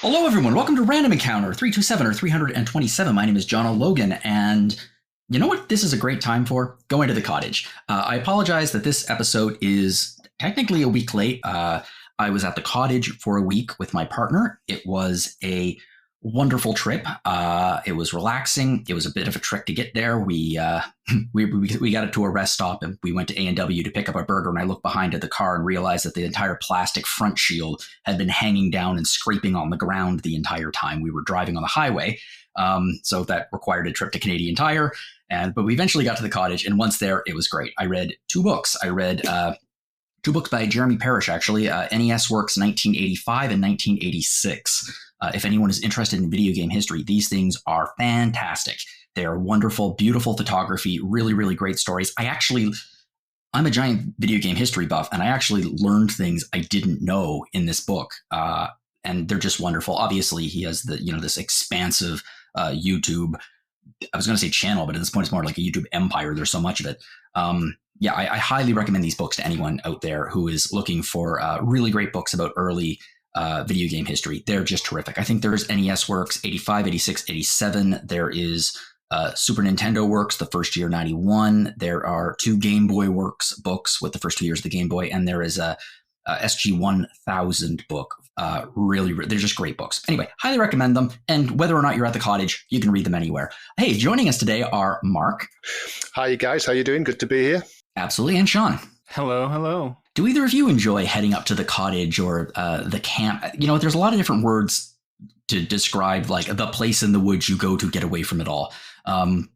Hello, everyone. Welcome to Random Encounter 327 or 327. My name is John O'Logan, and you know what this is a great time for? Going to the cottage. I apologize that this episode is technically a week late. I was at the cottage for a week with my partner. It was a wonderful trip. It was relaxing. It was a bit of a trek to get there. We got it to a rest stop, and we went to A&W to pick up a burger. And I looked behind at the car and realized that the entire plastic front shield had been hanging down and scraping on the ground the entire time we were driving on the highway. So that required a trip to Canadian Tire. But we eventually got to the cottage, and once there, it was great. I read two books. I read two books by Jeremy Parish, actually, NES Works 1985 and 1986. If anyone is interested in video game history, these things are fantastic. They are wonderful, beautiful photography, really, really great stories. I'm a giant video game history buff, and I actually learned things I didn't know in this book, and they're just wonderful. Obviously, he has this expansive YouTube, I was going to say channel, but at this point, it's more like a YouTube empire. There's so much of it. I highly recommend these books to anyone out there who is looking for really great books about early video game history. They're just terrific. I think there's NES Works 85, 86, 87. There is Super Nintendo Works, the first year, 91. There are two Game Boy Works books with the first 2 years of the Game Boy. And there is a SG 1000 book. They're just great books. Anyway, highly recommend them. And whether or not you're at the cottage, you can read them anywhere. Hey, joining us today are Mark. Hi, you guys. How you doing? Good to be here. Absolutely. And Sean. Hello. Do either of you enjoy heading up to the cottage or the camp? There's a lot of different words to describe like the place in the woods you go to get away from it all. Do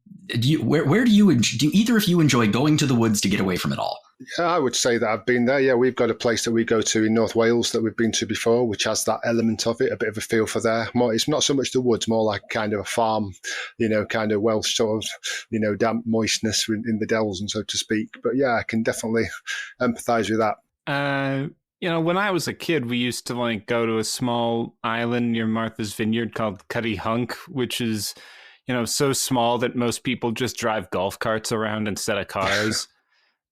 either of you enjoy going to the woods to get away from it all? Yeah, I would say that I've been there. Yeah, we've got a place that we go to in North Wales that we've been to before, which has that element of it, a bit of a feel for there. It's not so much the woods, more like kind of a farm, kind of Welsh sort of, damp moistness in the dells and so to speak. But yeah, I can definitely empathise with that. When I was a kid, we used to go to a small island near Martha's Vineyard called Cuddy Hunk, which is, so small that most people just drive golf carts around instead of cars.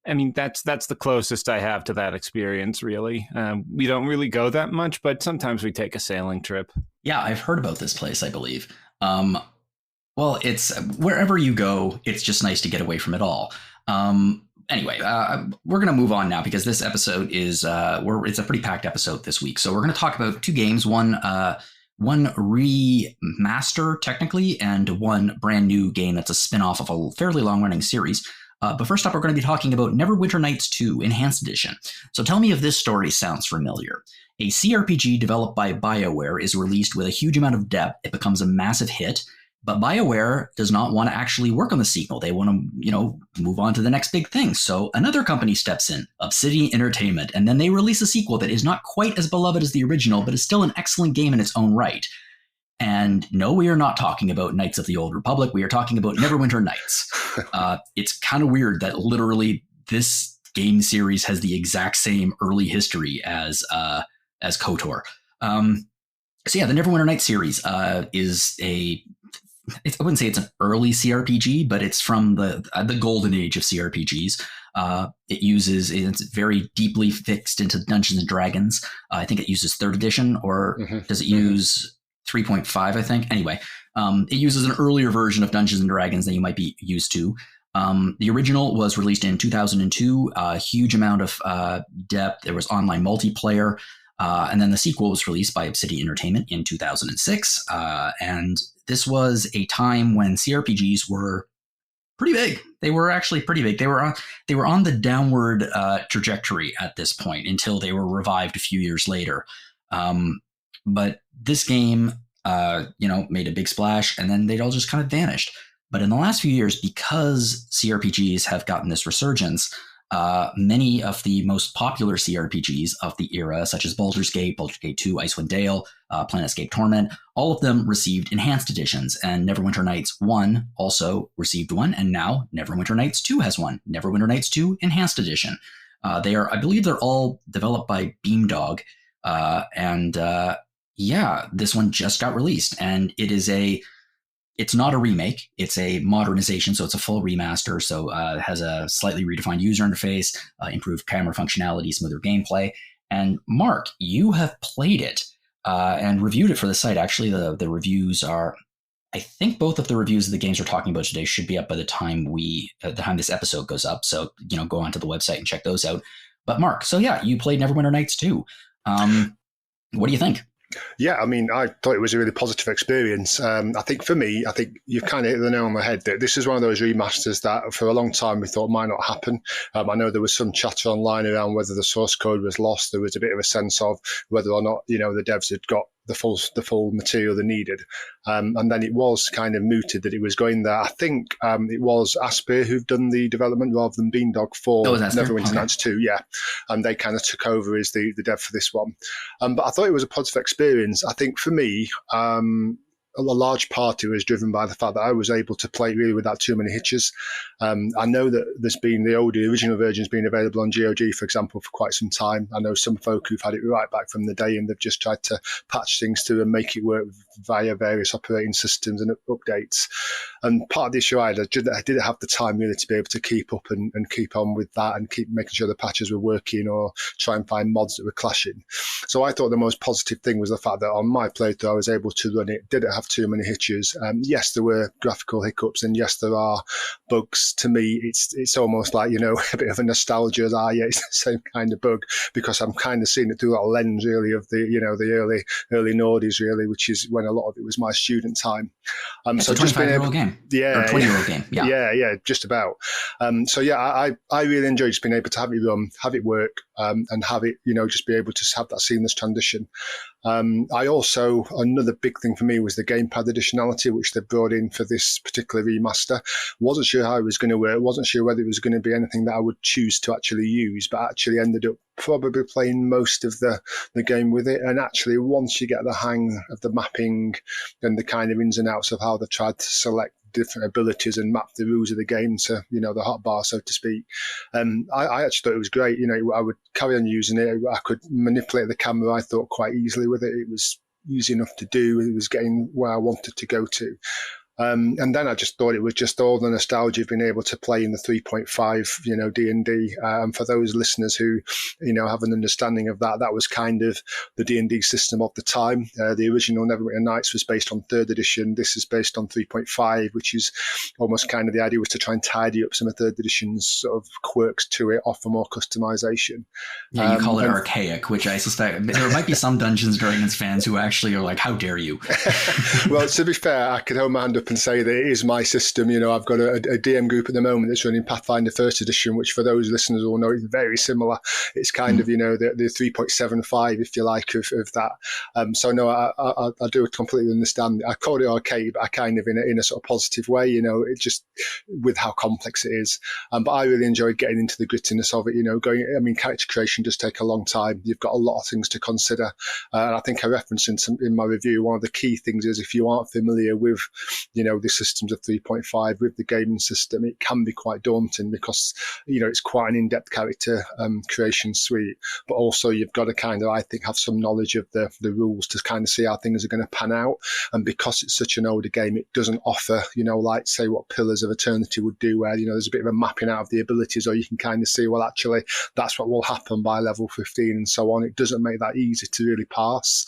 I mean, that's the closest I have to that experience, really. We don't really go that much, but sometimes we take a sailing trip. Yeah, I've heard about this place, I believe. Well, it's wherever you go, it's just nice to get away from it all. Anyway, we're going to move on now because this episode is it's a pretty packed episode this week. So we're going to talk about two games, one remaster technically, and one brand new game that's a spin-off of a fairly long-running series. But first up, we're going to be talking about Neverwinter Nights 2 Enhanced Edition. So tell me if this story sounds familiar. A CRPG developed by BioWare is released with a huge amount of depth. It becomes a massive hit. But BioWare does not want to actually work on the sequel. They want to, move on to the next big thing. So another company steps in, Obsidian Entertainment, and then they release a sequel that is not quite as beloved as the original, but is still an excellent game in its own right. And no, we are not talking about Knights of the Old Republic. We are talking about Neverwinter Nights. It's kind of weird that literally this game series has the exact same early history as KOTOR. So yeah, the Neverwinter Nights series is I wouldn't say it's an early CRPG, but it's from the golden age of CRPGs. It's very deeply fixed into Dungeons and Dragons. I think it uses 3rd edition, or does it use 3.5, I think? Anyway, it uses an earlier version of Dungeons and Dragons than you might be used to. The original was released in 2002, a huge amount of depth. There was online multiplayer. And then the sequel was released by Obsidian Entertainment in 2006. And this was a time when CRPGs were pretty big. They were actually pretty big. They were on the downward trajectory at this point until they were revived a few years later. But this game, made a big splash, and then they'd all just kind of vanished. But in the last few years, because CRPGs have gotten this resurgence, many of the most popular CRPGs of the era, such as Baldur's Gate 2, Icewind Dale, Planescape Torment, all of them received enhanced editions, and Neverwinter Nights 1 also received one, and now Neverwinter Nights 2 has one, Neverwinter Nights 2 Enhanced Edition. I believe they're all developed by Beamdog, this one just got released, and it's not a remake. It's a modernization, so it's a full remaster. So it has a slightly redefined user interface, improved camera functionality, smoother gameplay. And Mark, you have played it. and reviewed it for the site. Actually, the reviews are, I think both of the reviews of the games we're talking about today should be up by the time this episode goes up. So, go onto the website and check those out. But Mark, so yeah, you played Neverwinter Nights too. What do you think? Yeah, I mean, I thought it was a really positive experience. I think for me, you've kind of hit the nail on the head that this is one of those remasters that for a long time we thought might not happen. I know there was some chatter online around whether the source code was lost. There was a bit of a sense of whether or not, the devs had got the full material they needed. And then it was kind of mooted that it was going there. I think it was Asper who've done the development rather than Beandog for Neverwinter Nights 2, yeah. And they kind of took over as the dev for this one. But I thought it was a positive experience. I think for me, a large part was driven by the fact that I was able to play really without too many hitches. I know that there's been the original version's been available on GOG, for example, for quite some time. I know some folk who've had it right back from the day and they've just tried to patch things through and make it work via various operating systems and updates. And part of the issue I didn't have the time really to be able to keep up and keep on with that and keep making sure the patches were working or try and find mods that were clashing. So I thought the most positive thing was the fact that on my playthrough I was able to run it, didn't have too many hitches. Yes, there were graphical hiccups, and yes, there are bugs. To me, it's almost like a bit of a nostalgia. Yeah, it's the same kind of bug because I'm kind of seeing it through that lens really of the early noughties really, which is when a lot of it was my student time. So just being able, game, yeah, or 20-year-old game, yeah, just about. So yeah, I really enjoyed just being able to have it run, have it work, and have it just be able to have that seamless transition. I also, another big thing for me was the gamepad additionality, which they brought in for this particular remaster. Wasn't sure how it was going to work, wasn't sure whether it was going to be anything that I would choose to actually use, but actually ended up probably playing most of the game with it. And actually, once you get the hang of the mapping and the kind of ins and outs of how they tried to select different abilities and map the rules of the game to the hotbar, so to speak, I actually thought it was great. I would carry on using it. I could manipulate the camera, I thought, quite easily with it. It was easy enough to do. It was getting where I wanted to go to. And then I just thought it was just all the nostalgia of being able to play in the 3.5, D&D. And for those listeners who, have an understanding of that, that was kind of the D&D system of the time. The original Neverwinter Nights was based on 3rd edition. This is based on 3.5, which is almost kind of the idea was to try and tidy up some of 3rd edition's sort of quirks to it, offer more customization. Yeah, you call it archaic, which I suspect there might be some Dungeons & Dragons fans who actually are like, how dare you? Well, to be fair, I could hold my hand up and say that it is my system. I've got a DM group at the moment that's running Pathfinder 1st edition, which for those listeners will know is very similar. It's kind of, the 3.75, if you like, of that. So no, I do completely understand. I call it arcade, but I kind of in a sort of positive way, it just with how complex it is. But I really enjoyed getting into the grittiness of it, character creation does take a long time. You've got a lot of things to consider. And I think I referenced in my review, one of the key things is if you aren't familiar with, the systems of 3.5 with the gaming system, it can be quite daunting because, it's quite an in-depth character creation suite, but also you've got to kind of, I think, have some knowledge of the rules to kind of see how things are going to pan out. And because it's such an older game, it doesn't offer, like say what Pillars of Eternity would do, where, there's a bit of a mapping out of the abilities, or you can kind of see, well, actually, that's what will happen by level 15 and so on. It doesn't make that easy to really pass.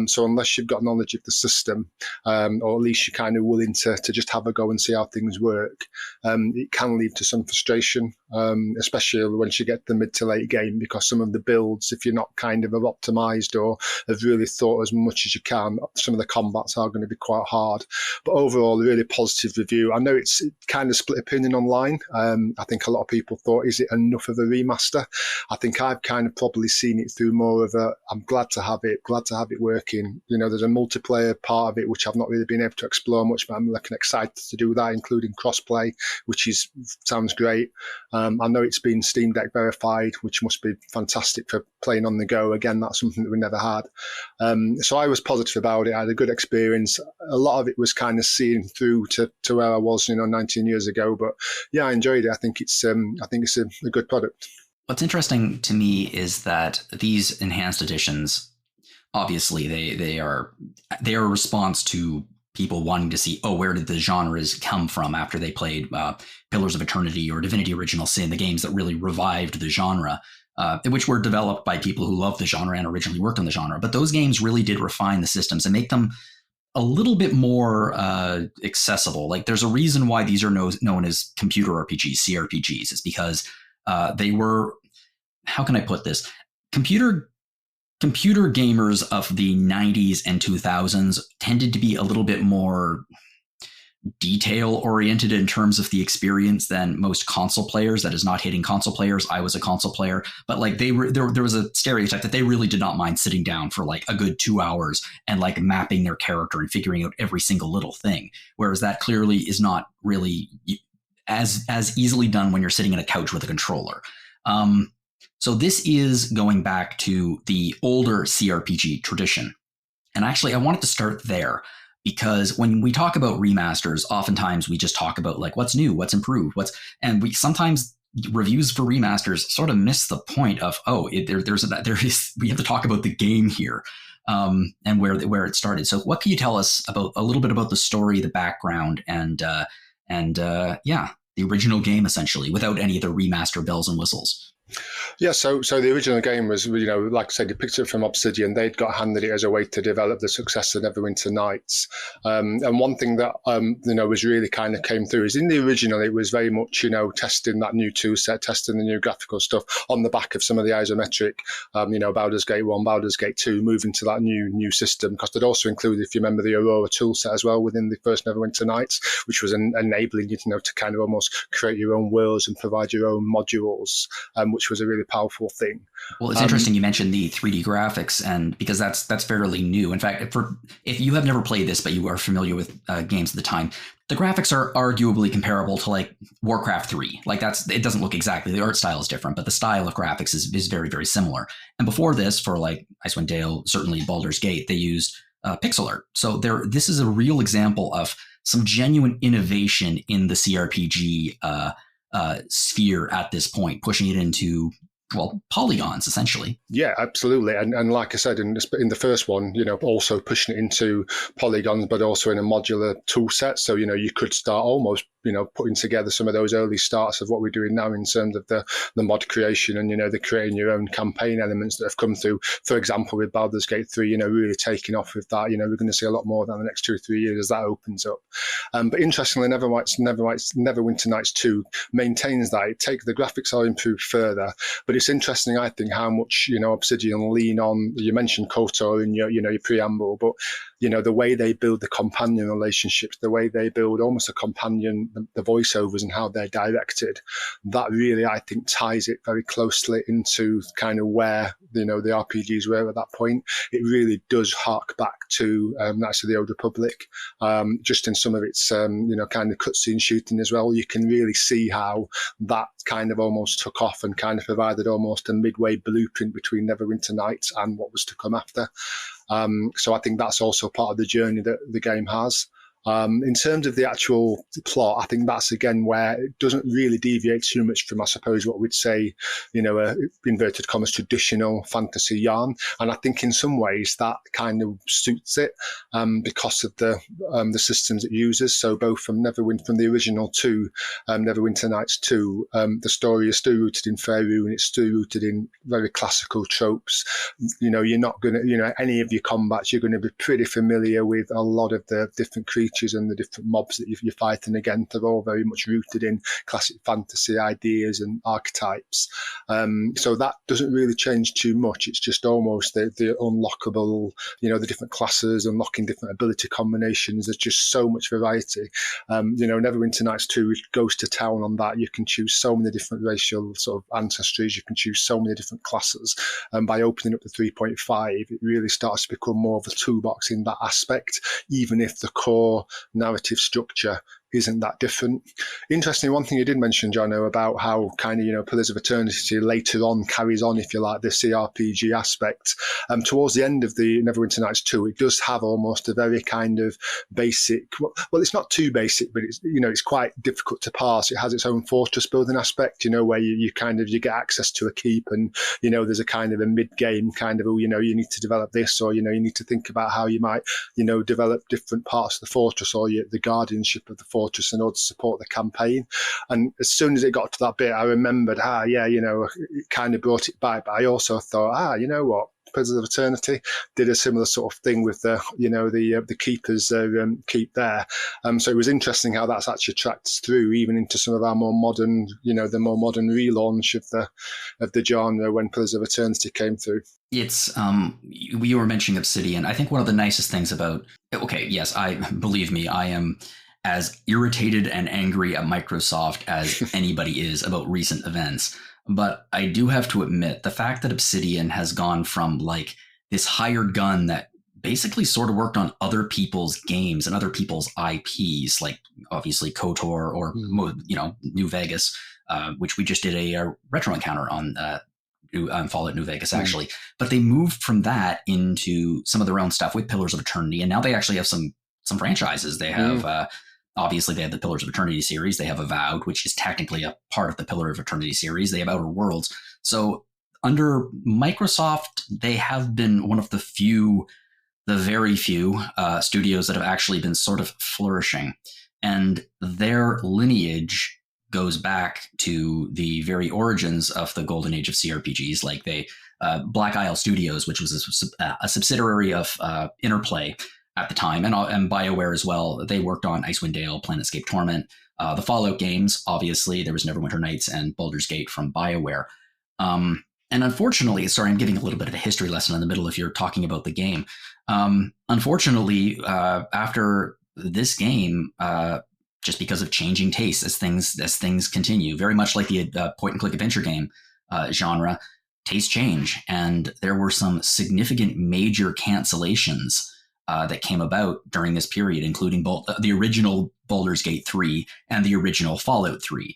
So unless you've got knowledge of the system, or at least you're kind of willing to just have a go and see how things work, it can lead to some frustration, especially once you get the mid to late game, because some of the builds, if you're not kind of optimized or have really thought as much as you can, some of the combats are going to be quite hard. But overall, a really positive review. I know it's kind of split opinion online. I think a lot of people thought, is it enough of a remaster? I think I've kind of probably seen it through more of a, I'm glad to have it working. There's a multiplayer part of it, which I've not really been able to explore much, but I'm looking excited to do that, including crossplay, which sounds great. I know it's been Steam Deck verified, which must be fantastic for playing on the go. Again, that's something that we never had. So I was positive about it. I had a good experience. A lot of it was kind of seeing through to where I was, 19 years ago. But yeah, I enjoyed it. I think it's a good product. What's interesting to me is that these enhanced editions, obviously, they are a response to people wanting to see, where did the genres come from after they played Pillars of Eternity or Divinity Original Sin, the games that really revived the genre. which were developed by people who love the genre and originally worked on the genre. But those games really did refine the systems and make them a little bit more accessible. Like there's a reason why these are known as computer RPGs, CRPGs. It's because they were, how can I put this? Computer gamers of the 90s and 2000s tended to be a little bit more detail oriented in terms of the experience than most console players. That is not hitting console players. I was a console player, but like there was a stereotype that they really did not mind sitting down for like a good 2 hours and like mapping their character and figuring out every single little thing. Whereas that clearly is not really as easily done when you're sitting in a couch with a controller. So this is going back to the older CRPG tradition. And actually, I wanted to start there, because when we talk about remasters, oftentimes we just talk about like what's new, what's improved, and we sometimes reviews for remasters sort of miss the point of we have to talk about the game here, and where it started. So what can you tell us about a little bit about the story, the background, and the original game essentially, without any of the remaster bells and whistles? Yeah, so the original game was, like I said, you picked it up from Obsidian. They'd got handed it as a way to develop the success of Neverwinter Nights. And one thing that, was really kind of came through is in the original, it was very much, testing that new tool set, testing the new graphical stuff on the back of some of the isometric, Baldur's Gate 1, Baldur's Gate 2, moving to that new system. Because they'd also included, if you remember, the Aurora tool set as well within the first Neverwinter Nights, which was enabling you, to kind of almost create your own worlds and provide your own modules, which was a really powerful thing. Well, it's interesting you mentioned the 3D graphics, and because that's fairly new. In fact, if you have never played this but you are familiar with games at the time, the graphics are arguably comparable to like Warcraft 3. Like it doesn't look exactly, the art style is different, but the style of graphics is very, very similar. And before this, for like Icewind Dale, certainly Baldur's Gate, they used pixel art. So this is a real example of some genuine innovation in the CRPG sphere at this point, pushing it into polygons essentially. Yeah, absolutely. And like I said, in the first one, also pushing it into polygons, but also in a modular tool set. So, you could start almost, putting together some of those early starts of what we're doing now in terms of the mod creation and, the creating your own campaign elements that have come through. For example, with Baldur's Gate 3, really taking off with that. We're going to see a lot more of that in the next 2 or 3 years as that opens up. But interestingly, Neverwinter Nights 2 maintains that. The graphics are improved further, but it's interesting, I think, how much, Obsidian lean on, you mentioned KOTOR in your preamble, but, the way they build the companion relationships, the way they build almost a companion, the voiceovers and how they're directed, that really, I think, ties it very closely into kind of where, the RPGs were at that point. It really does hark back to Knights of the Old Republic, just in some of its, kind of cutscene shooting as well. You can really see how that kind of almost took off and kind of provided almost a midway blueprint between Neverwinter Nights and what was to come after. So I think that's also part of the journey that the game has. In terms of the actual plot, I think that's again where it doesn't really deviate too much from, I suppose, what we'd say, a inverted commas traditional fantasy yarn. And I think in some ways that kind of suits it because of the systems it uses. So both from the original to Neverwinter Nights 2, the story is still rooted in Faerû and it's still rooted in very classical tropes. You're not going to, any of your combats, you're going to be pretty familiar with a lot of the different creatures and the different mobs that you're fighting against. They're all very much rooted in classic fantasy ideas and archetypes. So that doesn't really change too much. It's just almost the unlockable, the different classes, unlocking different ability combinations. There's just so much variety. Neverwinter Nights 2 goes to town on that. You can choose so many different racial sort of ancestries. You can choose so many different classes. And by opening up the 3.5, it really starts to become more of a toolbox in that aspect, even if the core narrative structure isn't that different. Interesting, one thing you did mention, Jono, about how kind of, Pillars of Eternity later on carries on, if you like, the CRPG aspect. Towards the end of the Neverwinter Nights 2, it does have almost a very kind of basic, well, it's not too basic, but it's, it's quite difficult to parse. It has its own fortress building aspect, where you get access to a keep and, there's a kind of a mid-game kind of, you need to develop this, or, you need to think about how you might, develop different parts of the fortress or the guardianship of the fortress fortress in order to support the campaign. And as soon as it got to that bit, I remembered, it kind of brought it back. But I also thought, you know what? Pillars of Eternity did a similar sort of thing with the keepers keep there. So it was interesting how that's actually tracked through even into some of our more modern, the more modern relaunch of the genre when Pillars of Eternity came through. It's we were mentioning Obsidian. I think one of the nicest things about believe me, I am as irritated and angry at Microsoft as anybody is about recent events. But I do have to admit, the fact that Obsidian has gone from like this hired gun that basically sort of worked on other people's games and other people's IPs, like obviously KOTOR or New Vegas, which we just did a retro encounter on Fallout New Vegas actually. But they moved from that into some of their own stuff with Pillars of Eternity, and now they actually have some franchises. They have obviously, they have the Pillars of Eternity series. They have Avowed, which is technically a part of the Pillar of Eternity series. They have Outer Worlds. So under Microsoft, they have been one of the very few studios that have actually been sort of flourishing. And their lineage goes back to the very origins of the golden age of CRPGs, like Black Isle Studios, which was a subsidiary of Interplay at the time, and BioWare as well. They worked on Icewind Dale, Planescape Torment, the Fallout games. Obviously, there was Neverwinter Nights and Baldur's Gate from BioWare. And unfortunately, sorry, I'm giving a little bit of a history lesson in the middle if you're talking about the game. Unfortunately, after this game, just because of changing tastes as things continue, very much like the point-and-click adventure game genre, tastes change, and there were some significant major cancellations that came about during this period, including both the original Baldur's Gate 3 and the original Fallout 3,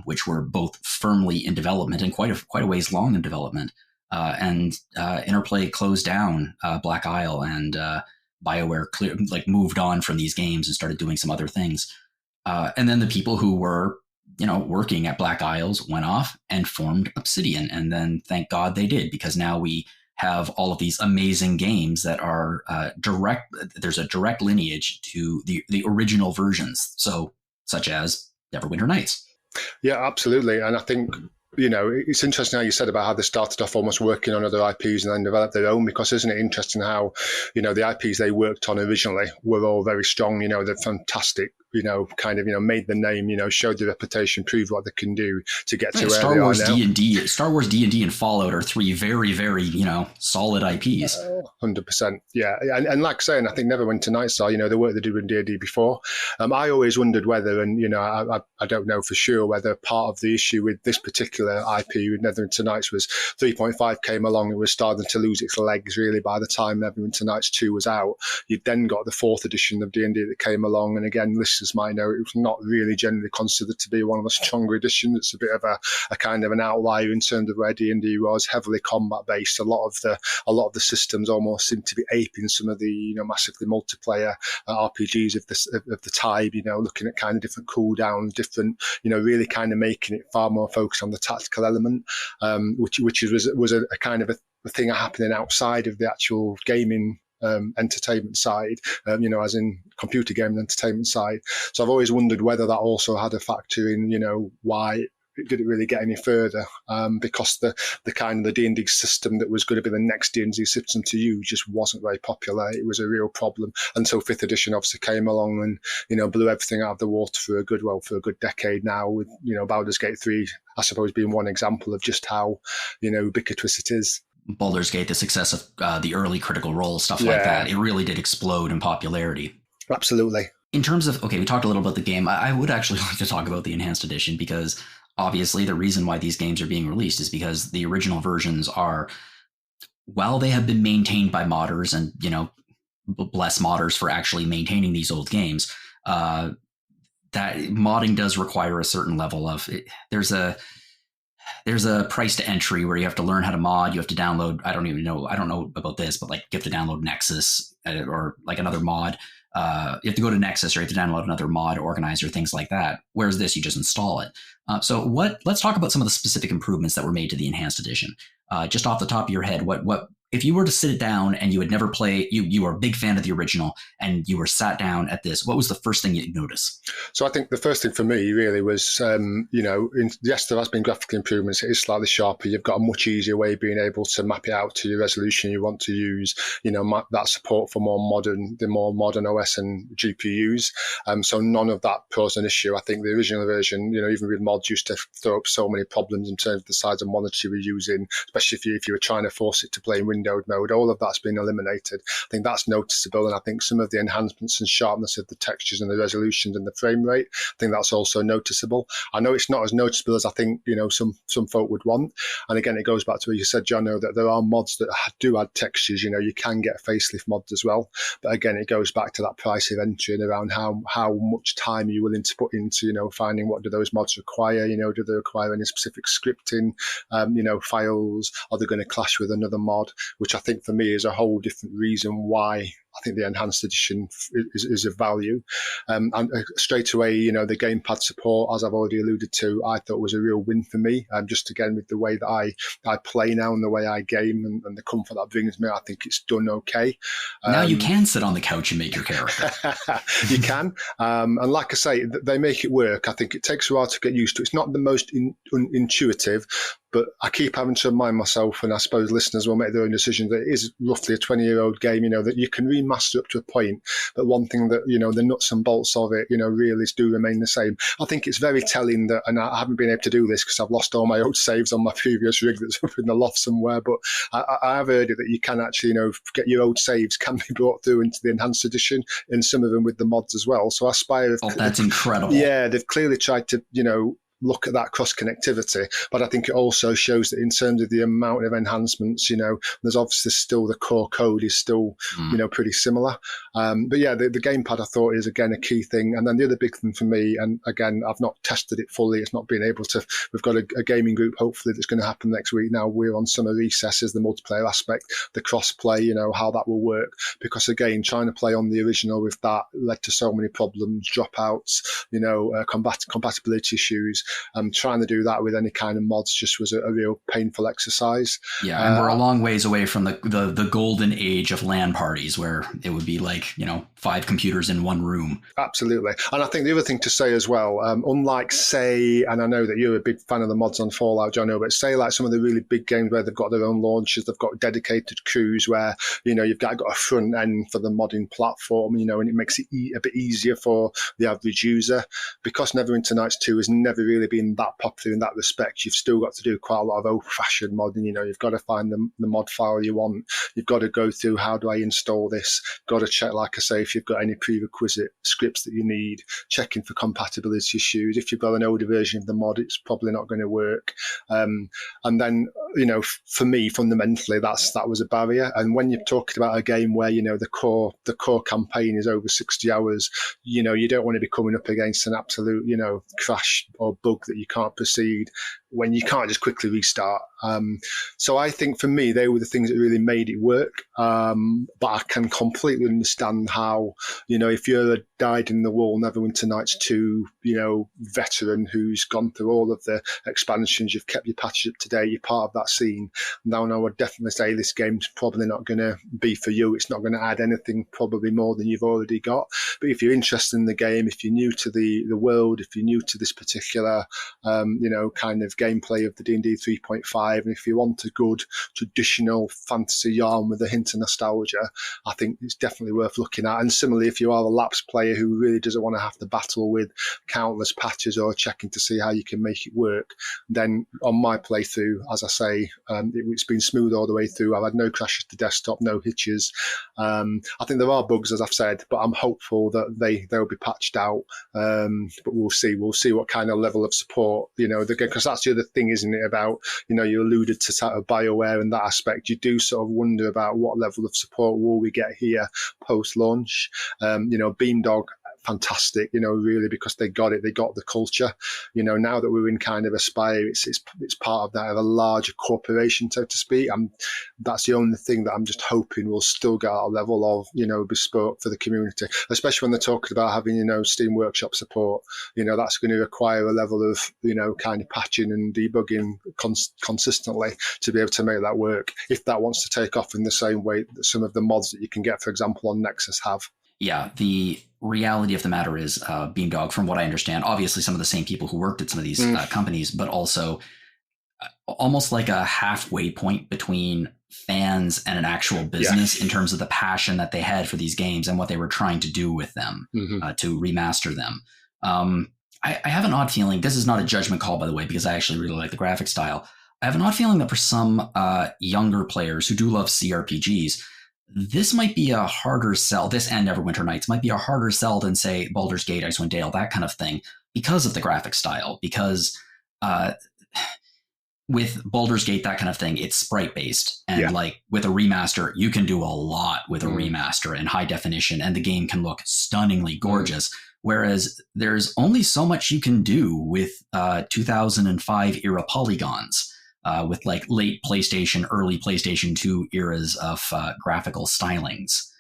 which were both firmly in development and quite a ways long in development. And Interplay closed down Black Isle, and BioWare moved on from these games and started doing some other things. And then the people who were working at Black Isles went off and formed Obsidian, and then thank God they did, because now we have all of these amazing games that are direct. There's a direct lineage to the original versions, such as Neverwinter Nights. Yeah, absolutely. And I think, it's interesting how you said about how they started off almost working on other IPs and then developed their own, because isn't it interesting how, the IPs they worked on originally were all very strong, they're fantastic, made the name, showed the reputation, proved what they can do to get to where Star they Wars are now. D&D, Star Wars D&D and Fallout are three very, very, solid IPs. 100%. Yeah. And like saying, I think Neverwinter Nights are, the work they did in D&D before. I always wondered whether, and, I don't know for sure whether part of the issue with this particular IP with Neverwinter Nights was 3.5 came along and was starting to lose its legs really by the time Neverwinter Nights 2 was out. You'd then got the 4th edition of D&D that came along, and again, listeners might know it was not really generally considered to be one of the stronger editions. It's a bit of a kind of an outlier in terms of where D&D was, heavily combat based. A lot of the systems almost seem to be aping some of the massively multiplayer RPGs of the time. Looking at kind of different cooldowns, different really kind of making it far more focused on the tactical element, which was a kind of a thing happening outside of the actual gaming entertainment side, as in computer game entertainment side. So I've always wondered whether that also had a factor in, why it didn't really get any further, because the kind of the D&D system that was going to be the next D&D system to use just wasn't very popular. It was a real problem until 5th edition obviously came along and, blew everything out of the water for a good decade now, with, Baldur's Gate 3, I suppose, being one example of just how, ubiquitous it is. Baldur's Gate, the success of the early Critical Role, stuff like that, it really did explode in popularity. Absolutely. In terms of, we talked a little about the game. I would actually like to talk about the Enhanced Edition, because obviously the reason why these games are being released is because the original versions are, while they have been maintained by modders, and, bless modders for actually maintaining these old games, that modding does require a certain level of, there's a price to entry where you have to learn how to mod. You have to download, I don't know about this, but you have to download Nexus or another mod. You have to go to Nexus, or you have to download another mod organizer, things like that. Whereas this, you just install it. Let's talk about some of the specific improvements that were made to the Enhanced Edition. Just off the top of your head, what if you were to sit it down and you had never played, you were a big fan of the original, and you were sat down at this, what was the first thing you'd notice? So I think the first thing for me really was, yes, there has been graphical improvements. It is slightly sharper. You've got a much easier way of being able to map it out to your resolution you want to use. That support for the more modern OS and GPUs. So none of that poses an issue. I think the original version, even with mods, used to throw up so many problems in terms of the size of monitor you were using, especially if you were trying to force it to play in windowed mode. All of that's been eliminated. I think that's noticeable, and I think some of the enhancements and sharpness of the textures and the resolutions and the frame rate, I think that's also noticeable. I know it's not as noticeable as I think some folk would want. And again, it goes back to what you said, Jono, that there are mods that do add textures. You can get facelift mods as well. But again, it goes back to that price of entry and around how much time you're willing to put into finding what do those mods require. Do they require any specific scripting, files? Are they going to clash with another mod? Which I think for me is a whole different reason why I think the enhanced edition is of value. And straight away, the gamepad support, as I've already alluded to, I thought was a real win for me. Just again, with the way that I play now and the way I game and the comfort that brings me, I think it's done okay. Now you can sit on the couch and make your character. You can. And like I say, they make it work. I think it takes a while to get used to. It's not the most intuitive, but I keep having to remind myself, and I suppose listeners will make their own decision, that it is roughly a 20-year-old game, that you can remaster up to a point. But one thing that, the nuts and bolts of it, really do remain the same. I think it's very telling that, and I haven't been able to do this because I've lost all my old saves on my previous rig that's up in the loft somewhere, but I have heard it that you can actually, get your old saves can be brought through into the enhanced edition, and some of them with the mods as well. So Aspire... Oh, that's incredible. Yeah, they've clearly tried to, look at that cross connectivity, but I think it also shows that in terms of the amount of enhancements, there's obviously still the core code is still, pretty similar. But yeah, the gamepad I thought is again a key thing. And then the other big thing for me, and again, I've not tested it fully. It's not been able to. We've got a gaming group hopefully that's going to happen next week. Now we're on summer recesses, the multiplayer aspect, the cross play, how that will work. Because again, trying to play on the original with that led to so many problems, dropouts, compatibility issues. Trying to do that with any kind of mods just was a real painful exercise. Yeah, and we're a long ways away from the golden age of LAN parties where it would be like, 5 computers in one room. Absolutely. And I think the other thing to say as well, unlike say, and I know that you're a big fan of the mods on Fallout, Jono, but say like some of the really big games where they've got their own launchers, they've got dedicated crews where, you've got a front end for the modding platform, and it makes it a bit easier for the average user. Because Neverwinter Nights 2 has never really been that popular in that respect, you've still got to do quite a lot of old-fashioned modding. You've got to find the mod file you want. You've got to go through, how do I install this? Got to check, like I say, if you've got any prerequisite scripts that you need, checking for compatibility issues. If you've got an older version of the mod, it's probably not going to work. And then, for me, fundamentally, that was a barrier. And when you're talking about a game where, the core campaign is over 60 hours, you don't want to be coming up against an absolute, crash or bug that you can't proceed when you can't just quickly restart. So I think for me, they were the things that really made it work. But I can completely understand how, if you're a dyed-in-the-wool Neverwinter Nights 2, veteran who's gone through all of the expansions, you've kept your patches up to date, you're part of that scene. Now, I would definitely say this game's probably not going to be for you. It's not going to add anything probably more than you've already got. But if you're interested in the game, if you're new to the world, if you're new to this particular, kind of gameplay of the D&D 3.5, and if you want a good traditional fantasy yarn with a hint of nostalgia, I think it's definitely worth looking at. And similarly, if you are a lapsed player who really doesn't want to have to battle with countless patches or checking to see how you can make it work, then on my playthrough, as I say, it's been smooth all the way through. I've had no crashes to desktop, no hitches. I think there are bugs, as I've said, but I'm hopeful that they'll be patched out. But we'll see. We'll see what kind of level of support, because that's the other thing, isn't it, about, you alluded to sort of BioWare and that aspect. You do sort of wonder about what level of support will we get here post-launch. Beamdog fantastic, really, because they got it. They got the culture. Now that we're in kind of Aspire, it's part of that, of a larger corporation, so to speak. That's the only thing that I'm just hoping will still get a level of, bespoke for the community, especially when they're talking about having, Steam Workshop support. That's going to require a level of, kind of patching and debugging consistently to be able to make that work, if that wants to take off in the same way that some of the mods that you can get, for example, on Nexus have. Yeah, the reality of the matter is, Beamdog, from what I understand, obviously some of the same people who worked at some of these companies, but also almost like a halfway point between fans and an actual business in terms of the passion that they had for these games and what they were trying to do with them to remaster them. I have an odd feeling, this is not a judgment call, by the way, because I actually really like the graphic style. I have an odd feeling that for some younger players who do love CRPGs, this might be a harder sell. This and Neverwinter Nights might be a harder sell than, say, Baldur's Gate, Icewind Dale, that kind of thing, because of the graphic style. Because with Baldur's Gate, that kind of thing, it's sprite-based. And like with a remaster, you can do a lot with a remaster in high definition, and the game can look stunningly gorgeous. Whereas there's only so much you can do with 2005 era polygons. With like late PlayStation, early PlayStation 2 eras of graphical stylings.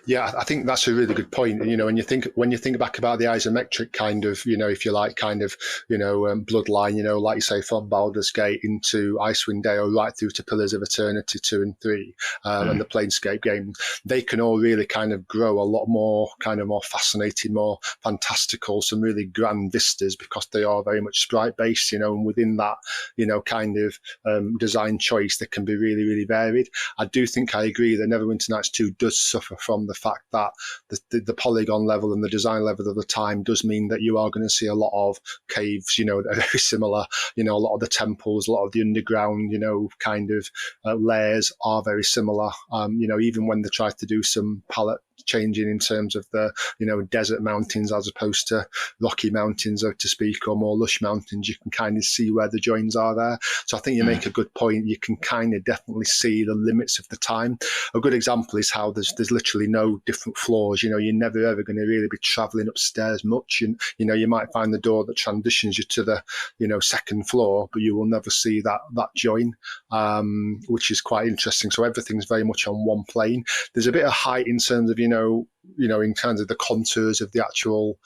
Yeah, I think that's a really good point. When you think back about the isometric kind of, if you like, kind of, bloodline, like you say, from Baldur's Gate into Icewind Dale right through to Pillars of Eternity 2 and 3, and the Planescape game, they can all really kind of grow a lot more, kind of more fascinating, more fantastical, some really grand vistas, because they are very much sprite based, and within that, kind of design choice, they can be really, really varied. I do think I agree that Neverwinter Nights 2 does suffer from the fact that the polygon level and the design level of the time does mean that you are going to see a lot of caves, that are very similar. A lot of the temples, a lot of the underground, kind of layers are very similar. Even when they try to do some palette changing in terms of the, desert mountains as opposed to rocky mountains, so to speak, or more lush mountains, you can kind of see where the joins are there. So I think you make a good point. You can kind of definitely see the limits of the time. A good example is how there's literally no different floors. You're never ever going to really be traveling upstairs much. And, you might find the door that transitions you to the, second floor, but you will never see that join, which is quite interesting. So everything's very much on one plane. There's a bit of height in terms of, in terms of the contours of the actual,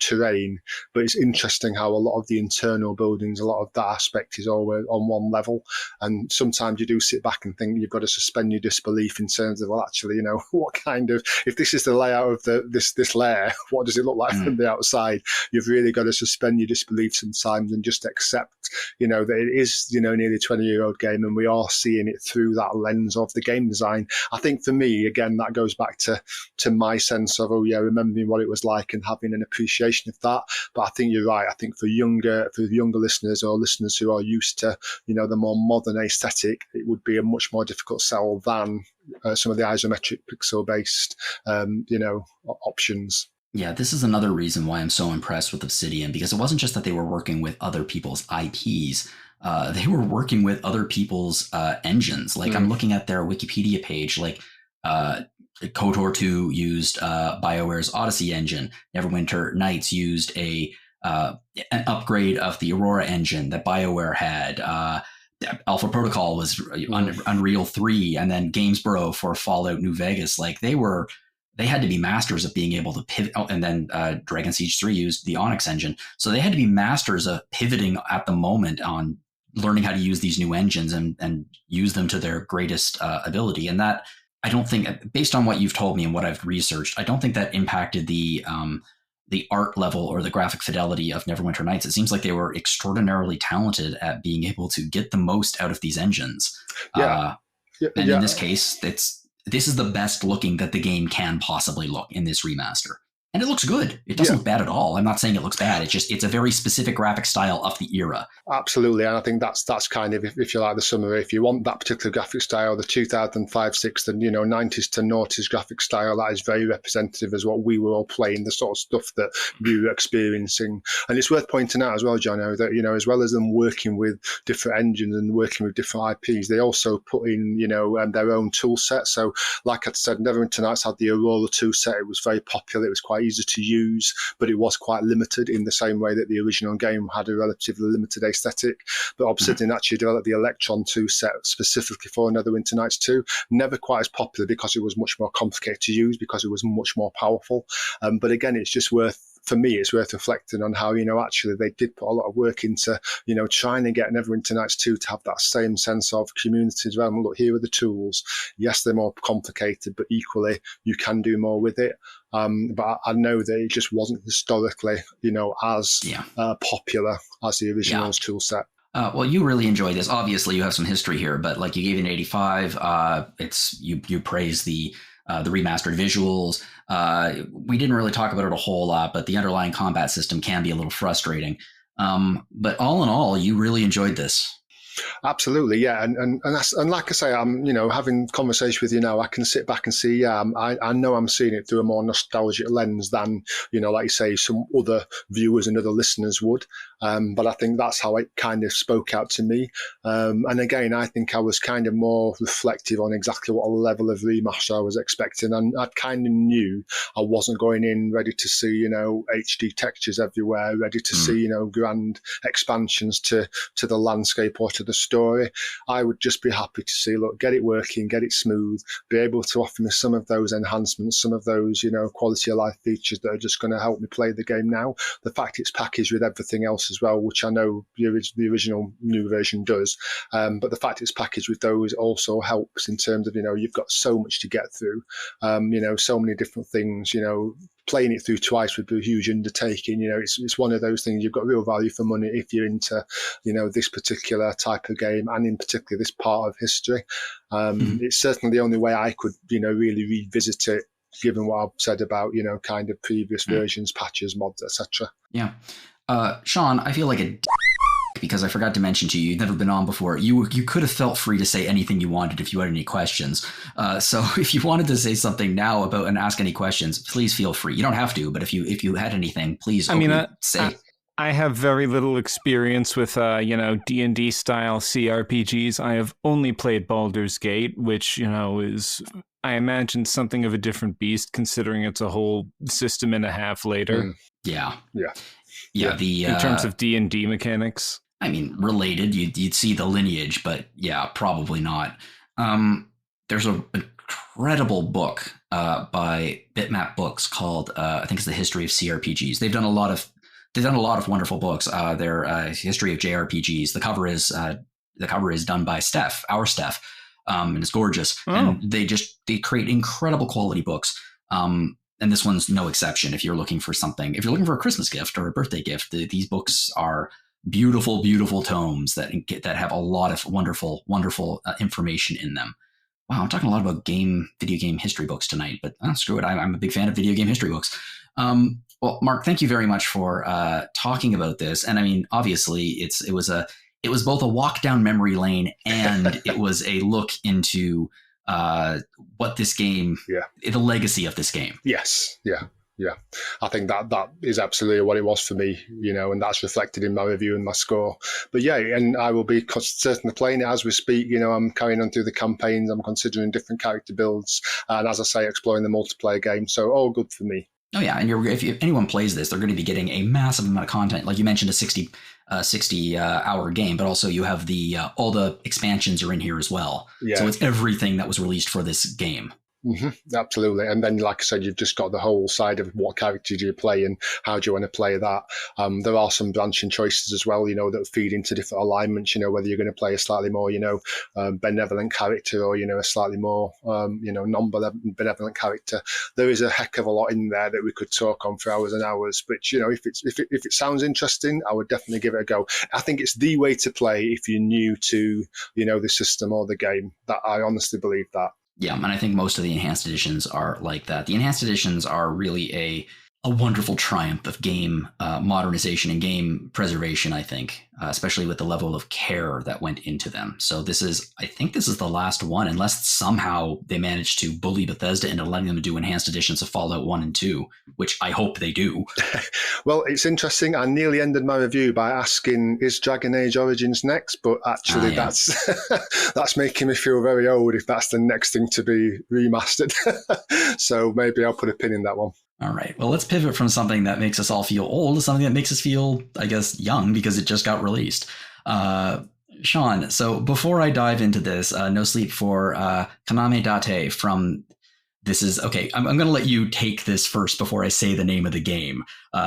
terrain. But it's interesting how a lot of the internal buildings, a lot of that aspect is always on one level. And sometimes you do sit back and think you've got to suspend your disbelief in terms of, well, actually, what kind of, if this is the layout of this layer, what does it look like from the outside? You've really got to suspend your disbelief sometimes and just accept, that it is, nearly a 20-year-old game, and we are seeing it through that lens of the game design. I think for me, again, that goes back to my sense of, remembering what it was like and having an appreciation of that. But I think you're right. I think for younger listeners, or listeners who are used to, the more modern aesthetic, it would be a much more difficult sell than some of the isometric pixel-based, options. Yeah, this is another reason why I'm so impressed with Obsidian, because it wasn't just that they were working with other people's IPs. They were working with other people's engines. Like I'm looking at their Wikipedia page, like KOTOR 2 used BioWare's Odyssey engine. Neverwinter Nights used an upgrade of the Aurora engine that BioWare had. Alpha Protocol was Unreal 3, and then Gainsborough for Fallout New Vegas. Like they had to be masters of being able to pivot. Oh, and then Dragon Siege 3 used the Onyx engine. So they had to be masters of pivoting at the moment on learning how to use these new engines and use them to their greatest ability. And that, I don't think, based on what you've told me and what I've researched, I don't think that impacted the art level or the graphic fidelity of Neverwinter Nights. It seems like they were extraordinarily talented at being able to get the most out of these engines. In this case, this is the best looking that the game can possibly look in this remaster. And it looks good. It doesn't look bad at all. I'm not saying it looks bad. It's a very specific graphic style of the era. Absolutely. And I think that's kind of, if you like, the summary. If you want that particular graphic style, the 2005, 6, and 90s to noughties graphic style, that is very representative as what we were all playing, the sort of stuff that we were experiencing. And it's worth pointing out as well, Jono, that, as well as them working with different engines and working with different IPs, they also put in, their own tool set. So like I said, Neverwinter Nights had the Aurora tool set. It was very popular. It was quite quite easy to use, but it was quite limited in the same way that the original game had a relatively limited aesthetic. But Obsidian actually developed the Electron 2 set specifically for Neverwinter Nights 2. Never quite as popular because it was much more complicated to use, because it was much more powerful. But again, it's just for me, it's worth reflecting on how, actually they did put a lot of work into, trying to get Neverwinter Nights 2 to have that same sense of community as well. And look, here are the tools. Yes, they're more complicated, but equally, you can do more with it. But I know that it just wasn't historically, as popular as the original's tool set. Well, you really enjoyed this. Obviously, you have some history here, but like you gave it an 85. It's you praise the remastered visuals. We didn't really talk about it a whole lot, but the underlying combat system can be a little frustrating. But all in all, you really enjoyed this. Absolutely, yeah, and like I say, I'm having conversation with you now. I can sit back and see. I know I'm seeing it through a more nostalgic lens than like you say, some other viewers and other listeners would. But I think that's how it kind of spoke out to me. And again, I think I was kind of more reflective on exactly what level of remaster I was expecting, and I kind of knew I wasn't going in ready to see HD textures everywhere, ready to see grand expansions to the landscape or to the story. I would just be happy to see, look, get it working, get it smooth, be able to offer me some of those enhancements, some of those, quality of life features that are just going to help me play the game now. The fact it's packaged with everything else as well, which I know the original new version does. But the fact it's packaged with those also helps in terms of, you've got so much to get through, so many different things, playing it through twice would be a huge undertaking. It's one of those things, you've got real value for money if you're into, this particular type of game, and in particular this part of history. It's certainly the only way I could, really revisit it, given what I've said about, kind of previous versions, patches, mods, etc. Yeah. Sean, I feel like a because I forgot to mention to you, you've never been on before. You could have felt free to say anything you wanted if you had any questions. So if you wanted to say something now about and ask any questions, please feel free. You don't have to, but if you had anything, please say. I have very little experience with D&D style CRPGs. I have only played Baldur's Gate, which is, I imagine, something of a different beast, considering it's a whole system and a half later. Yeah. In terms of D&D mechanics, I mean, related, you'd see the lineage, but yeah, probably not. There's an incredible book by Bitmap Books called I think it's the History of CRPGs. They've done a lot of wonderful books. Their History of JRPGs. The cover is done by Steph, our Steph, and it's gorgeous. Oh. And they create incredible quality books. And this one's no exception. If you're looking for a Christmas gift or a birthday gift, these books are beautiful, beautiful tomes that have a lot of wonderful, wonderful information in them. Wow, I'm talking a lot about video game history books tonight, but screw it. I'm a big fan of video game history books. Well, Mark, thank you very much for talking about this. And I mean, obviously, it was both a walk down memory lane and it was a look into what this game, the legacy of this game. Yes, yeah. I think that is absolutely what it was for me, and that's reflected in my review and my score. But yeah, and I will be certainly playing it as we speak. I'm carrying on through the campaigns. I'm considering different character builds, and as I say, exploring the multiplayer game. So all good for me. Oh yeah, and if anyone plays this, they're going to be getting a massive amount of content. Like you mentioned, a 60 hour game, but also you have all the expansions are in here as well. Yeah. So it's everything that was released for this game. Mm-hmm, absolutely. And then, like I said, you've just got the whole side of what character do you play and how do you want to play that. There are some branching choices as well, that feed into different alignments, whether you're going to play a slightly more, benevolent character or, a slightly more, non-benevolent character. There is a heck of a lot in there that we could talk on for hours and hours. But, if it sounds interesting, I would definitely give it a go. I think it's the way to play if you're new to, the system or the game. That I honestly believe that. Yeah, and I think most of the enhanced editions are like that. The enhanced editions are really a wonderful triumph of game modernization and game preservation, I think, especially with the level of care that went into them. So I think this is the last one, unless somehow they managed to bully Bethesda into letting them do enhanced editions of Fallout 1 and 2, which I hope they do. Well, it's interesting. I nearly ended my review by asking, is Dragon Age Origins next? But actually, that's making me feel very old if that's the next thing to be remastered. So maybe I'll put a pin in that one. All right. Well, let's pivot from something that makes us all feel old to something that makes us feel, I guess, young because it just got released. Sean, so before I dive into this, No Sleep for Kaname Date from this is okay. I'm going to let you take this first before I say the name of the game.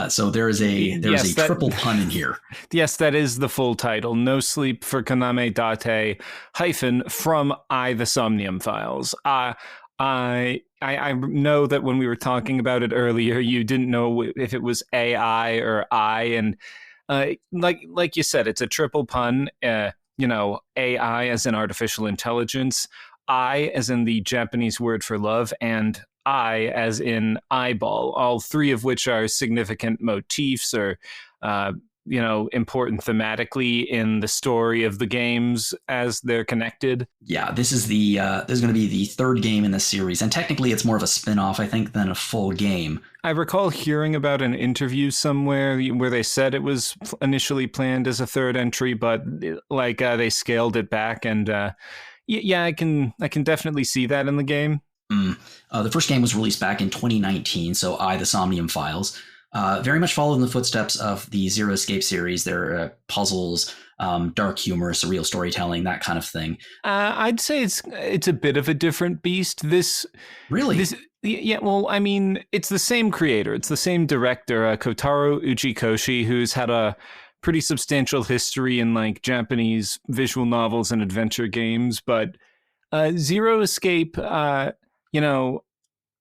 So there's a triple pun in here. Yes, that is the full title. No Sleep for Kaname Date hyphen from the Somnium Files. I know that when we were talking about it earlier, you didn't know if it was AI or I, and like you said, it's a triple pun. AI as in artificial intelligence, I as in the Japanese word for love, and I as in eyeball. All three of which are significant motifs or important thematically in the story of the games as they're connected. Yeah, this is going to be the third game in the series, and technically it's more of a spin-off, I think, than a full game. I recall hearing about an interview somewhere where they said it was initially planned as a third entry, but they scaled it back, and I can definitely see that in the game. The first game was released back in 2019, so the Somnium Files. Very much followed in the footsteps of the Zero Escape series. There are puzzles, dark humor, surreal storytelling, that kind of thing. I'd say it's a bit of a different beast. Well, I mean, it's the same creator. It's the same director, Kotaro Uchikoshi, who's had a pretty substantial history in Japanese visual novels and adventure games. But Zero Escape,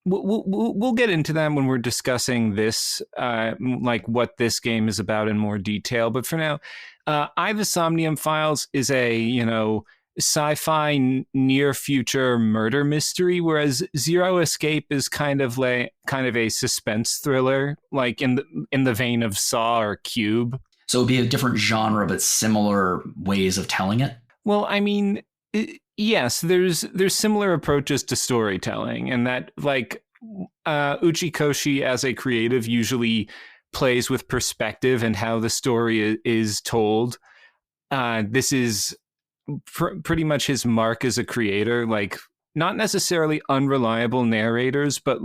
We'll get into them when we're discussing this, what this game is about in more detail. But for now, the Somnium Files is a sci-fi near future murder mystery, whereas Zero Escape is kind of a suspense thriller, in the vein of Saw or Cube. So it'd be a different genre, but similar ways of telling it. Well, I mean. Yes, there's similar approaches to storytelling, and that Uchikoshi as a creative usually plays with perspective and how the story is told. This is pretty much his mark as a creator. Not necessarily unreliable narrators, but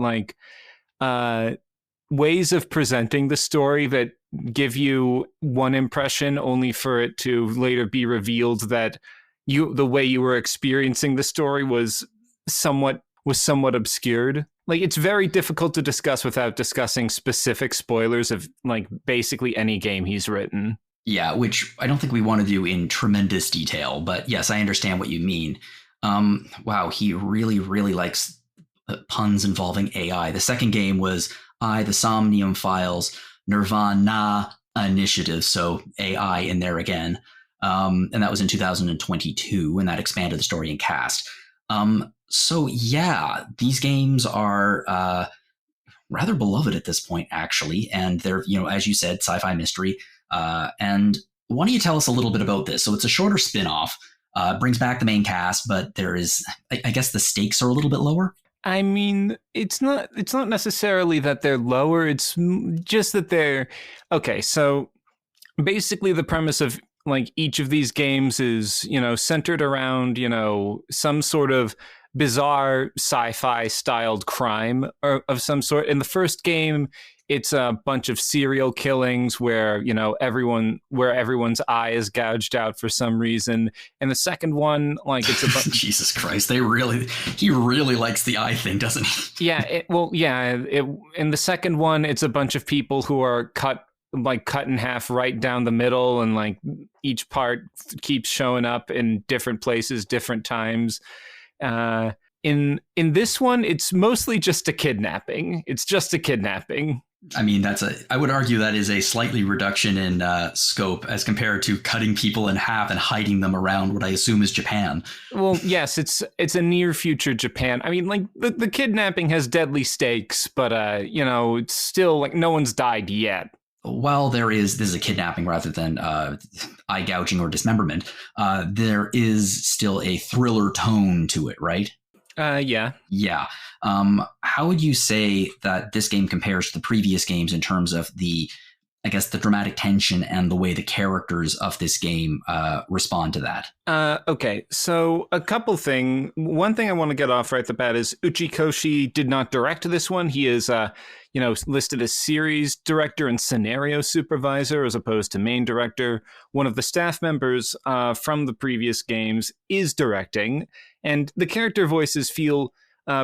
ways of presenting the story that give you one impression, only for it to later be revealed that the way you were experiencing the story was somewhat obscured. It's very difficult to discuss without discussing specific spoilers of basically any game he's written. Yeah, which I don't think we want to do in tremendous detail, but yes, I understand what you mean. Wow, he really, really likes puns involving AI. The second game was the Somnium Files, Nirvana Initiative, so AI in there again. And that was in 2022, and that expanded the story and cast. So yeah, these games are rather beloved at this point, actually, and they're, as you said, sci-fi mystery. And why don't you tell us a little bit about this? So it's a shorter spin-off, brings back the main cast, but there is, I guess, the stakes are a little bit lower. I mean, it's not necessarily that they're lower. It's just that they're okay. So basically, the premise of each of these games is, centered around, some sort of bizarre sci-fi styled crime of some sort. In the first game, it's a bunch of serial killings where, everyone's eye is gouged out for some reason. In the second one, it's a Jesus Christ, he really likes the eye thing, doesn't he? Yeah. In the second one, it's a bunch of people who are cut in half right down the middle, and each part keeps showing up in different places, different times. In this one, it's mostly just a kidnapping. It's just a kidnapping. I mean, I would argue that is a slightly reduction in scope as compared to cutting people in half and hiding them around what I assume is Japan. Well, yes, it's a near future Japan. I mean, the kidnapping has deadly stakes, but it's still no one's died yet. While this is a kidnapping rather than eye gouging or dismemberment, there is still a thriller tone to it, right? Yeah. Yeah. How would you say that this game compares to the previous games in terms of the I guess, the dramatic tension and the way the characters of this game respond to that. Okay, so a couple things. One thing I want to get off right at the bat is Uchikoshi did not direct this one. He is, listed as series director and scenario supervisor as opposed to main director. One of the staff members from the previous games is directing, and the character voices feel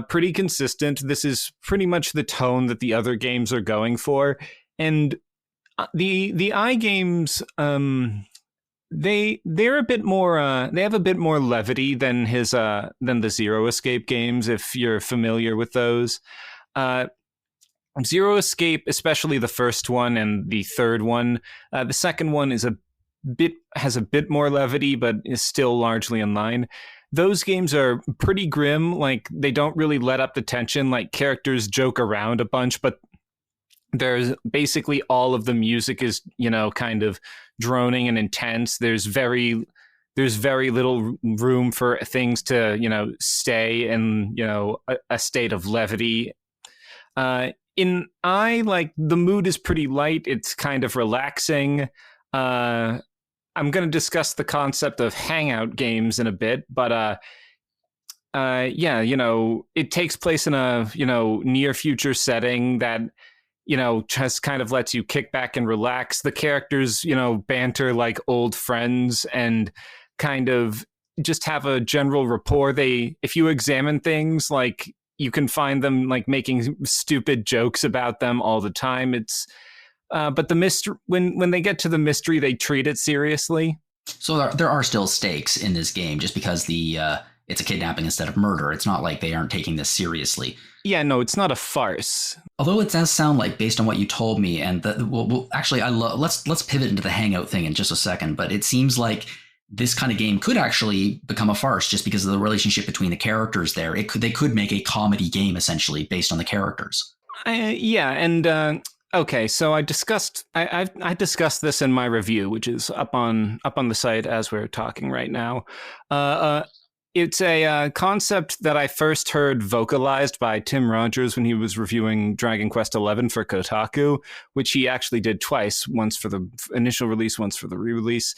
pretty consistent. This is pretty much the tone that the other games are going for, and the iGames, they're a bit more they have a bit more levity than the Zero Escape games, if you're familiar with those. Zero Escape, especially the first one and the third one. The second one has a bit more levity, but is still largely in line. Those games are pretty grim. Like, they don't really let up the tension. Like, characters joke around a bunch, but there's basically all of the music is, kind of droning and intense. There's very little room for things to, stay in, a state of levity. The mood is pretty light. It's kind of relaxing. I'm going to discuss the concept of hangout games in a bit, but it takes place in a, near future setting that, just kind of lets you kick back and relax. The characters, banter like old friends and kind of just have a general rapport. If you examine things, like, you can find them like making stupid jokes about them all the time. But the mystery, when they get to the mystery, they treat it seriously. So there are still stakes in this game, just because it's a kidnapping instead of murder. It's not like they aren't taking this seriously. Yeah, no, it's not a farce. Although it does sound like, based on what you told me, and actually, let's pivot into the hangout thing in just a second. But it seems like this kind of game could actually become a farce just because of the relationship between the characters there. They could make a comedy game essentially based on the characters. Okay, so I discussed this in my review, which is up on the site as we're talking right now. It's a concept that I first heard vocalized by Tim Rogers when he was reviewing Dragon Quest XI for Kotaku, which he actually did twice, once for the initial release, once for the re-release.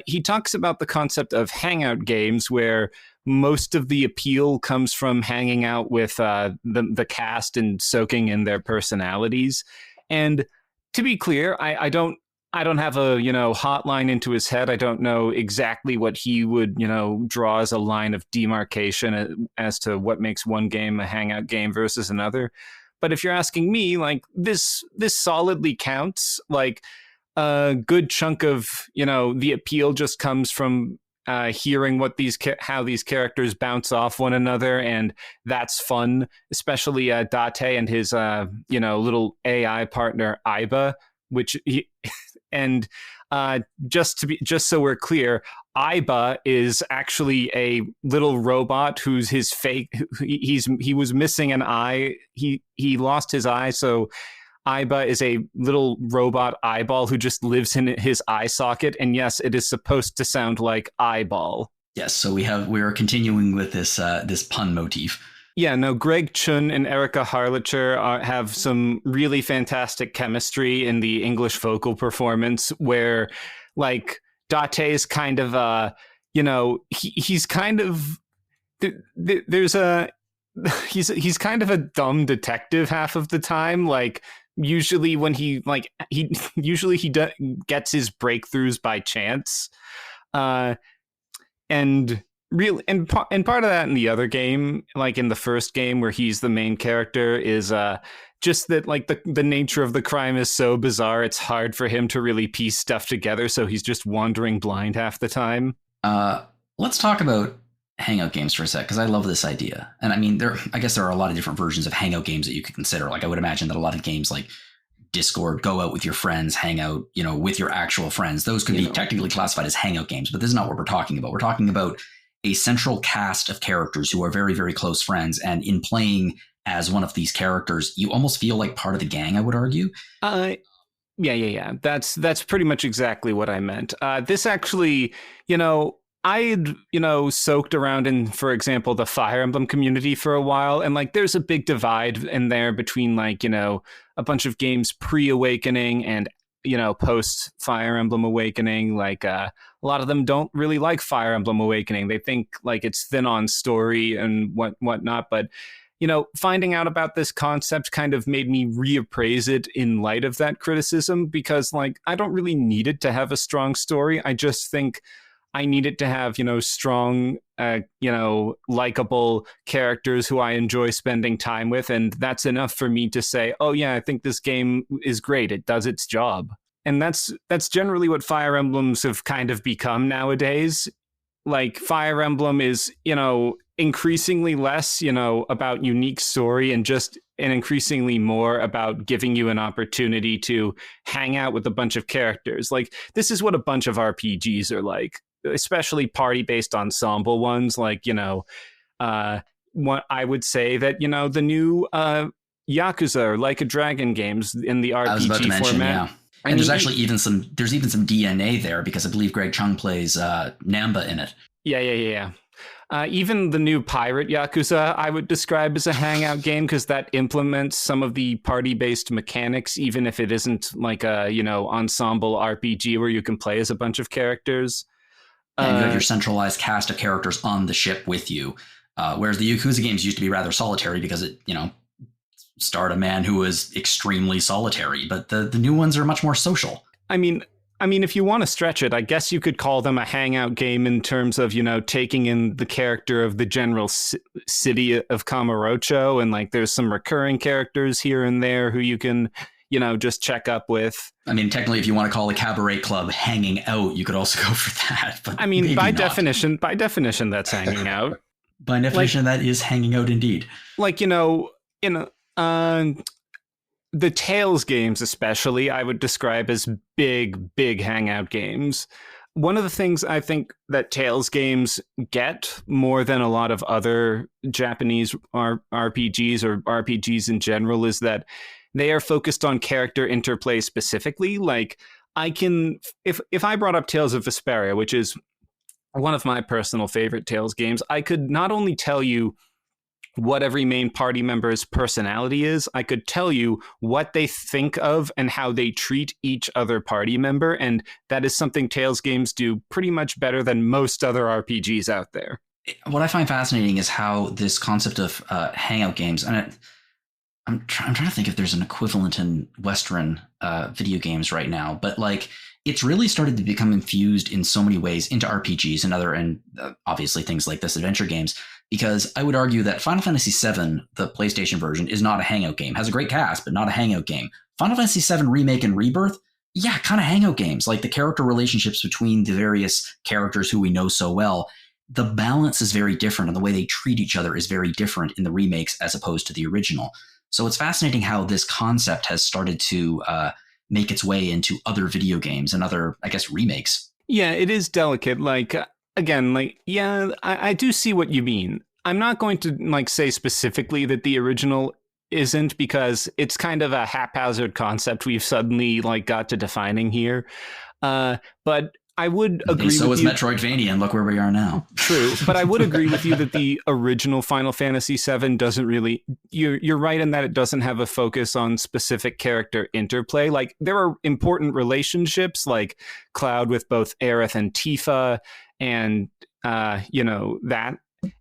He talks about the concept of hangout games, where most of the appeal comes from hanging out with the cast and soaking in their personalities. And to be clear, I don't have a hotline into his head. I don't know exactly what he would draw as a line of demarcation as to what makes one game a hangout game versus another. But if you're asking me, like, this solidly counts. Like, a good chunk of the appeal just comes from hearing what how these characters bounce off one another, and that's fun. Especially Date and his little AI partner Aiba, just so we're clear, Aiba is actually a little robot who's his fake. He was missing an eye. He lost his eye, so Aiba is a little robot eyeball who just lives in his eye socket. And yes, it is supposed to sound like eyeball. Yes, so we are continuing with this pun motif. Yeah, no, Greg Chun and Erica Harlacher have some really fantastic chemistry in the English vocal performance, where, like, Date is kind of he's kind of he's kind of a dumb detective half of the time. Like, usually when he gets his breakthroughs by chance, and really, and part of that in the other game, like in the first game where he's the main character, is just that, like, the nature of the crime is so bizarre, it's hard for him to really piece stuff together, so he's just wandering blind half the time. Let's talk about hangout games for a sec, because I love this idea. And I mean, I guess there are a lot of different versions of hangout games that you could consider. Like, I would imagine that a lot of games like Discord, go out with your friends, hang out, with your actual friends, those could be technically classified as hangout games, but this is not what we're talking about. We're talking about a central cast of characters who are very, very close friends, and in playing as one of these characters, you almost feel like part of the gang, I would argue. Yeah. That's pretty much exactly what I meant. This actually, I'd, soaked around in, for example, the Fire Emblem community for a while, and, like, there's a big divide in there between, like, a bunch of games pre-Awakening and, post Fire Emblem Awakening. Like a lot of them don't really like Fire Emblem Awakening. They think like it's thin on story and whatnot. But finding out about this concept kind of made me reappraise it in light of that criticism, because like I don't really need it to have a strong story. I just think I need it to have, strong, likable characters who I enjoy spending time with. And that's enough for me to say, oh, yeah, I think this game is great. It does its job. And that's generally what Fire Emblems have kind of become nowadays. Like Fire Emblem is, increasingly less, about unique story and increasingly more about giving you an opportunity to hang out with a bunch of characters. Like this is what a bunch of RPGs are like, especially party-based ensemble ones. Like, what I would say that, the new Yakuza or Like a Dragon games in the RPG I was about to mention, format. yeah. And there's actually even some DNA there, because I believe Greg Chung plays Namba in it. Yeah. Even the new Pirate Yakuza, I would describe as a hangout game, because that implements some of the party-based mechanics, even if it isn't like a, ensemble RPG where you can play as a bunch of characters. And you have your centralized cast of characters on the ship with you. Whereas the Yakuza games used to be rather solitary, because it, starred a man who was extremely solitary. But the new ones are much more social. I mean, if you want to stretch it, I guess you could call them a hangout game in terms of, taking in the character of the general city of Kamurocho. And like there's some recurring characters here and there who you can, just check up with. I mean, technically, if you want to call a cabaret club hanging out, you could also go for that. But by definition, that's hanging out. By definition, that is hanging out indeed. Like, the Tales games especially, I would describe as big hangout games. One of the things I think that Tales games get more than a lot of other Japanese RPGs or RPGs in general is that they are focused on character interplay specifically. Like I can, if I brought up Tales of Vesperia, which is one of my personal favorite Tales games, I could not only tell you what every main party member's personality is, I could tell you what they think of and how they treat each other party member. And that is something Tales games do pretty much better than most other RPGs out there. What I find fascinating is how this concept of hangout games, and I'm trying to think if there's an equivalent in Western video games right now, but like it's really started to become infused in so many ways into RPGs and obviously things like this, adventure games. Because I would argue that Final Fantasy VII, the PlayStation version, is not a hangout game. Has a great cast, but not a hangout game. Final Fantasy VII Remake and Rebirth, yeah, kind of hangout games. Like the character relationships between the various characters who we know so well, the balance is very different, and the way they treat each other is very different in the remakes as opposed to the original. So it's fascinating how this concept has started to make its way into other video games and other, I guess, remakes. Yeah, it is delicate. Like, again, like, yeah, I do see what you mean. I'm not going to like say specifically that the original isn't, because it's kind of a haphazard concept we've suddenly like got to defining here. But I would agree with you. So is Metroidvania, and look where we are now. True, but I would agree with you that the original Final Fantasy VII doesn't really... You're right in that it doesn't have a focus on specific character interplay. Like, there are important relationships, like Cloud with both Aerith and Tifa, and, that.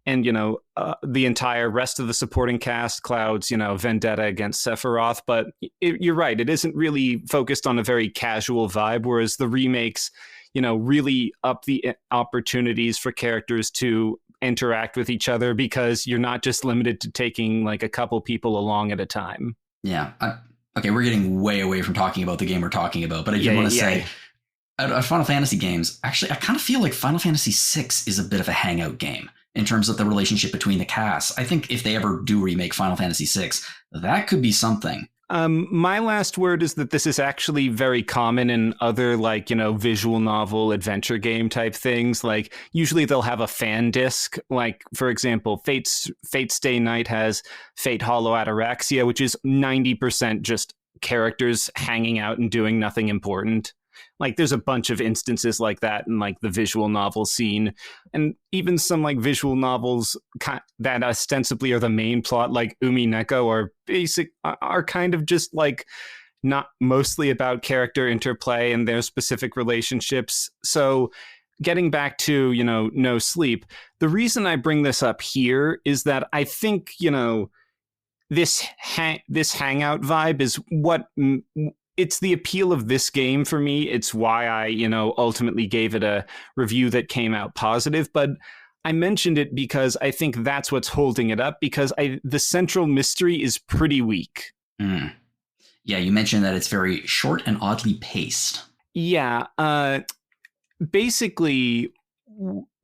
And, the entire rest of the supporting cast, Cloud's, vendetta against Sephiroth. But you're right, it isn't really focused on a very casual vibe, whereas the remakes... really up the opportunities for characters to interact with each other, because you're not just limited to taking like a couple people along at a time. Yeah. Okay, we're getting way away from talking about the game we're talking about, but I do want to say, out of Final Fantasy games, actually, I kind of feel like Final Fantasy VI is a bit of a hangout game in terms of the relationship between the casts. I think if they ever do remake Final Fantasy VI, that could be something. My last word is that this is actually very common in other, like, visual novel adventure game type things. Like, usually they'll have a fan disc. Like, for example, Fate's Stay Night has Fate Hollow Ataraxia, which is 90% just characters hanging out and doing nothing important. Like, there's a bunch of instances like that in, like, the visual novel scene. And even some, like, visual novels that ostensibly are the main plot, like Umi Neko, are kind of just, like, not mostly about character interplay and their specific relationships. So getting back to, No Sleep, the reason I bring this up here is that I think, this hangout vibe is it's the appeal of this game for me. It's why I, ultimately gave it a review that came out positive. But I mentioned it because I think that's what's holding it up, because the central mystery is pretty weak. Mm. Yeah, you mentioned that it's very short and oddly paced. Yeah. Basically,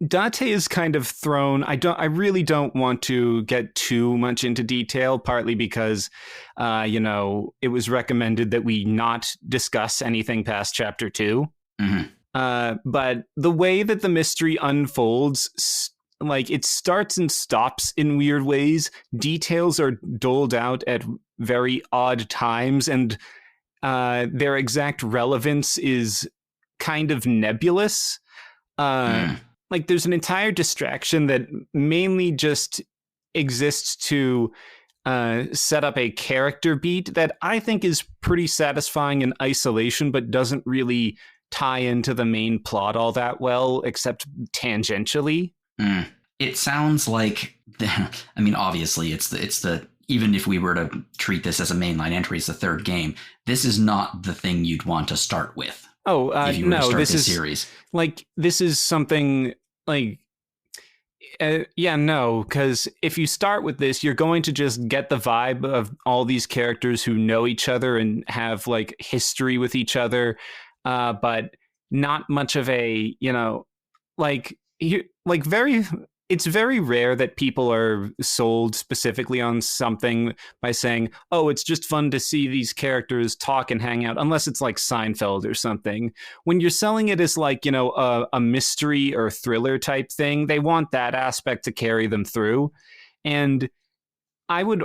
Date is kind of thrown. I really don't want to get too much into detail, partly because, it was recommended that we not discuss anything past chapter 2. Mm-hmm. But the way that the mystery unfolds, like, it starts and stops in weird ways. Details are doled out at very odd times, and their exact relevance is kind of nebulous. Like, there's an entire distraction that mainly just exists to set up a character beat that I think is pretty satisfying in isolation, but doesn't really tie into the main plot all that well, except tangentially. It sounds like, obviously it's the even if we were to treat this as a mainline entry, it's the third game, this is not the thing you'd want to start with. Oh, no, this is series. Like, this is something like, no, because if you start with this, you're going to just get the vibe of all these characters who know each other and have like history with each other, but not much of a, it's very rare that people are sold specifically on something by saying, oh, it's just fun to see these characters talk and hang out, unless it's like Seinfeld or something. When you're selling it as like, a mystery or thriller type thing, they want that aspect to carry them through. And I would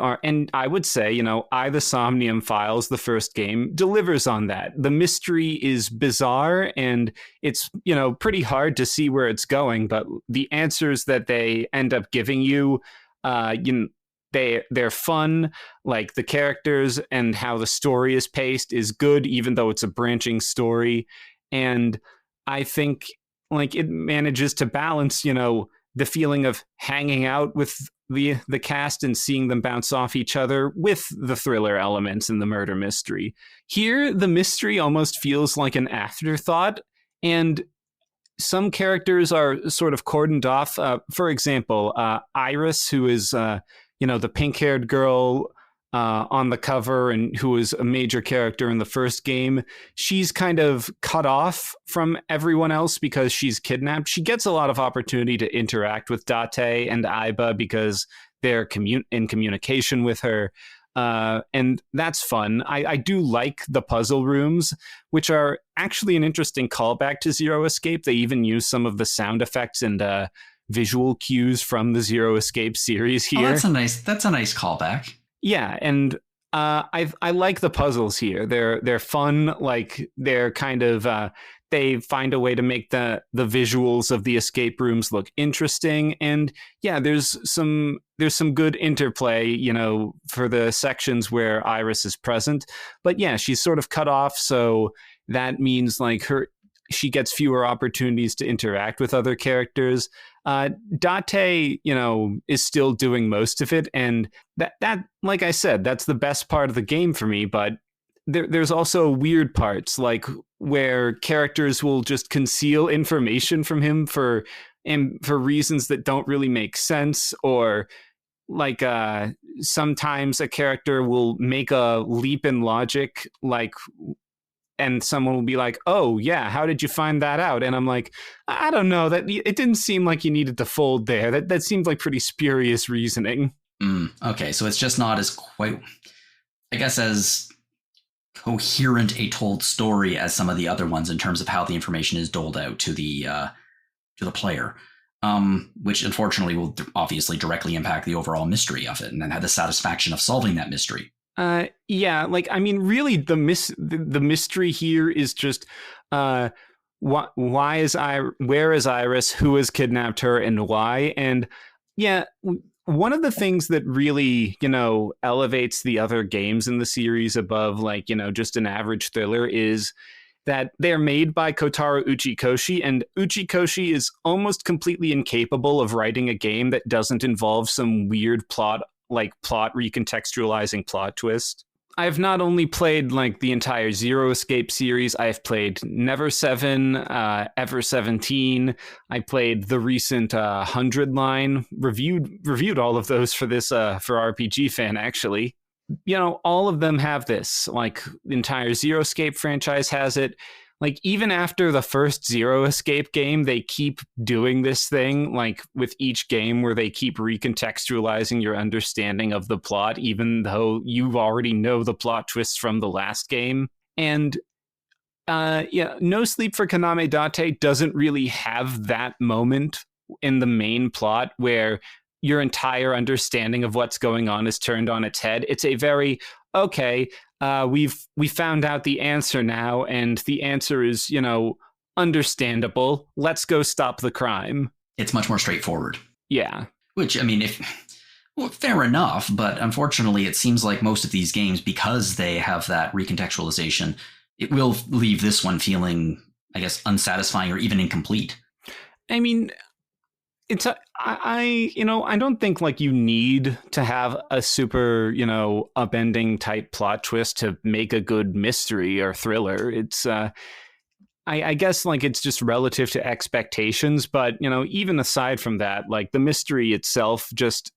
say, the Somnium Files, the first game, delivers on that. The mystery is bizarre and it's, pretty hard to see where it's going, but the answers that they end up giving you, they're fun. Like, the characters and how the story is paced is good, even though it's a branching story. And I think like it manages to balance, the feeling of hanging out with the cast and seeing them bounce off each other with the thriller elements and the murder mystery. Here, the mystery almost feels like an afterthought, and some characters are sort of cordoned off. For example, Iris, who is, the pink-haired girl on the cover and who was a major character in the first game, she's kind of cut off from everyone else because she's kidnapped. She gets a lot of opportunity to interact with Date and Aiba because they're in communication with her. And that's fun. I do like the puzzle rooms, which are actually an interesting callback to Zero Escape. They even use some of the sound effects and visual cues from the Zero Escape series here. Oh, that's a nice callback. Yeah, and I like the puzzles here. They're fun. Like, they're kind of they find a way to make the visuals of the escape rooms look interesting. And yeah, there's some good interplay, for the sections where Iris is present. But yeah, she's sort of cut off, so that means like she gets fewer opportunities to interact with other characters. Date, is still doing most of it, and that, like I said, that's the best part of the game for me. But there's also weird parts, like where characters will just conceal information from him for reasons that don't really make sense, or like sometimes a character will make a leap in logic, like. And someone will be like, oh, yeah, how did you find that out? And I'm like, I don't know. That it didn't seem like you needed to fold there. That seemed like pretty spurious reasoning. Okay, so it's just not as quite, I guess, as coherent a told story as some of the other ones in terms of how the information is doled out to the player, which unfortunately will obviously directly impact the overall mystery of it and then have the satisfaction of solving that mystery. Yeah, like, I mean, really, the mystery here is just where is Iris, who has kidnapped her, and why? And yeah, one of the things that really, elevates the other games in the series above, like, just an average thriller is that they're made by Kotaro Uchikoshi, and Uchikoshi is almost completely incapable of writing a game that doesn't involve some weird plot recontextualizing plot twist. I've not only played like the entire Zero Escape series, I've played Never 7, Ever 17. I played the recent 100 line, reviewed all of those for this for RPG Fan, actually. All of them have this. Like, the entire Zero Escape franchise has it. Like, even after the first Zero Escape game, they keep doing this thing, like, with each game where they keep recontextualizing your understanding of the plot, even though you already know the plot twists from the last game. And, No Sleep for Kaname Date doesn't really have that moment in the main plot where your entire understanding of what's going on is turned on its head. It's a very, okay, we found out the answer now, and the answer is, understandable. Let's go stop the crime. It's much more straightforward. Yeah. Which, I mean, fair enough, but unfortunately, it seems like most of these games, because they have that recontextualization, it will leave this one feeling, I guess, unsatisfying or even incomplete. I mean, I don't think like you need to have a super, upending type plot twist to make a good mystery or thriller. It's, I guess like it's just relative to expectations, but, even aside from that, like the mystery itself just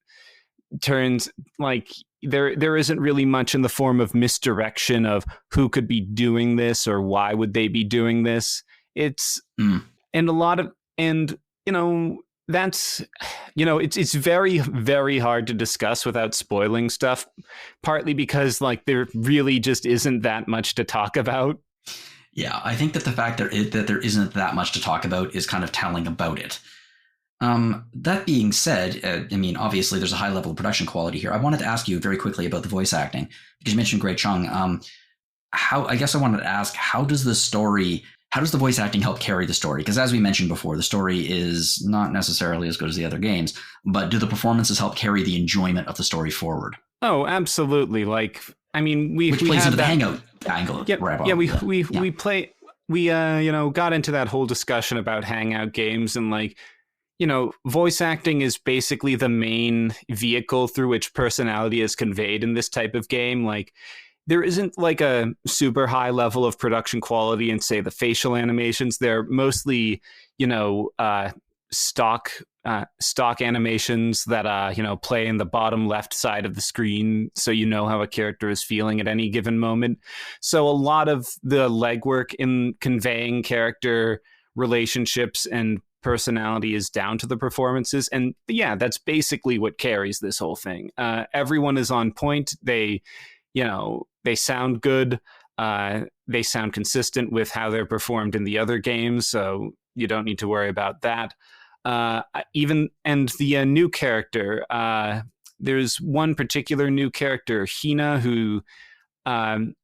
turns like there isn't really much in the form of misdirection of who could be doing this or why would they be doing this. It's, and a lot of, and, that's, it's very, very hard to discuss without spoiling stuff, partly because like there really just isn't that much to talk about. Yeah, I think that the fact that there isn't that much to talk about is kind of telling about it. That being said, I mean, obviously there's a high level of production quality here. I wanted to ask you very quickly about the voice acting, because you mentioned Gray Chung. I guess I wanted to ask, how does the voice acting help carry the story? Because as we mentioned before, the story is not necessarily as good as the other games, but do the performances help carry the enjoyment of the story forward? Oh, absolutely. Like, I mean, which plays into the hangout angle. We got into that whole discussion about hangout games, and like, voice acting is basically the main vehicle through which personality is conveyed in this type of game. Like, there isn't like a super high level of production quality in, say, the facial animations. They're mostly, stock animations that, play in the bottom left side of the screen, so you know how a character is feeling at any given moment. So a lot of the legwork in conveying character relationships and personality is down to the performances. And yeah, that's basically what carries this whole thing. Everyone is on point. They sound good. They sound consistent with how they're performed in the other games, so you don't need to worry about that. And the new character, there's one particular new character, Hina, who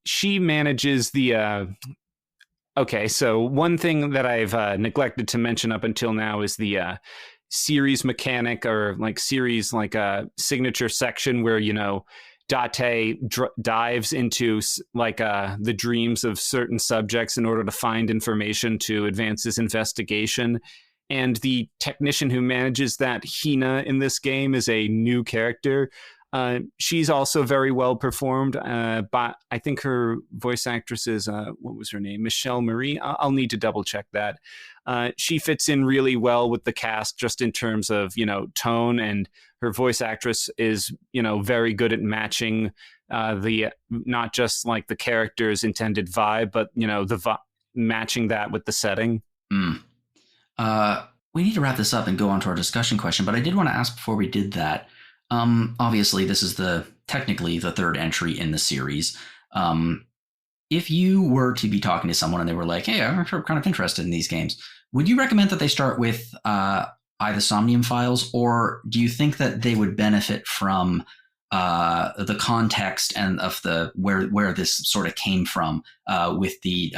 she manages the... Okay, so one thing that I've neglected to mention up until now is the series mechanic, or like series like a signature section where, Date dives into like the dreams of certain subjects in order to find information to advance his investigation. And the technician who manages that, Hina, in this game is a new character. She's also very well performed, but I think her voice actress is, what was her name? Michelle Marie? I'll need to double check that. She fits in really well with the cast just in terms of, tone, and her voice actress is, very good at matching the, not just like the character's intended vibe, but, matching that with the setting. We need to wrap this up and go on to our discussion question, but I did want to ask before we did that, obviously this is technically the third entry in the series. If you were to be talking to someone and they were like, hey, I'm kind of interested in these games, would you recommend that they start with either Somnium Files, or do you think that they would benefit from the context and of the where this sort of came from with the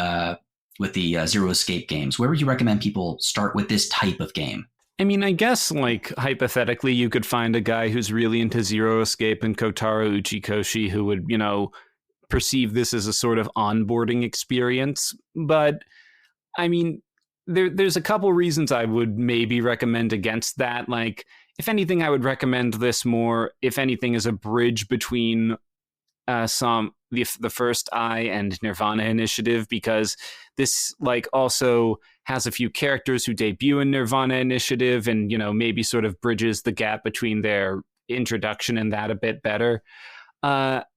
Zero Escape games? Where would you recommend people start with this type of game? I mean, I guess, like, hypothetically, you could find a guy who's really into Zero Escape and Kotaro Uchikoshi who would, perceive this as a sort of onboarding experience. But, I mean, there's a couple reasons I would maybe recommend against that. Like, if anything, I would recommend this more, if anything, as a bridge between the First Eye and Nirvana Initiative, because this like also has a few characters who debut in Nirvana Initiative, and maybe sort of bridges the gap between their introduction and that a bit better.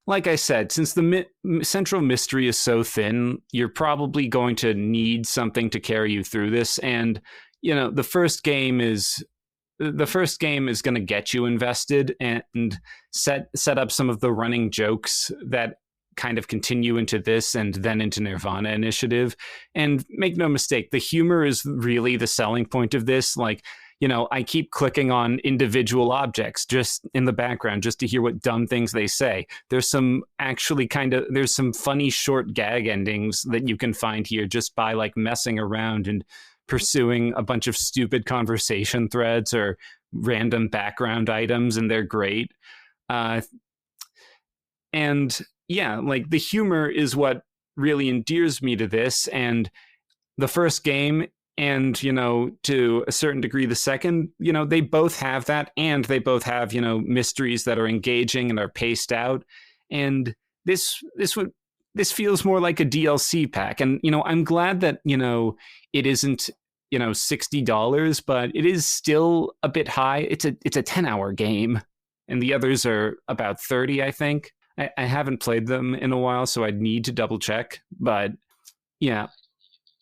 Like I said, since the central mystery is so thin, you're probably going to need something to carry you through this, and the first game is going to get you invested and set up some of the running jokes that kind of continue into this and then into Nirvana Initiative. And make no mistake, the humor is really the selling point of this. Like, I keep clicking on individual objects just in the background just to hear what dumb things they say. There's some funny short gag endings that you can find here just by like messing around and pursuing a bunch of stupid conversation threads or random background items, and they're great. And yeah, like the humor is what really endears me to this. And the first game, and to a certain degree the second, they both have that, and they both have mysteries that are engaging and are paced out. And this feels more like a DLC pack. And I'm glad that it isn't $60, but it is still a bit high. It's a 10-hour game, and the others are about 30, I think. I haven't played them in a while, so I'd need to double check. But yeah,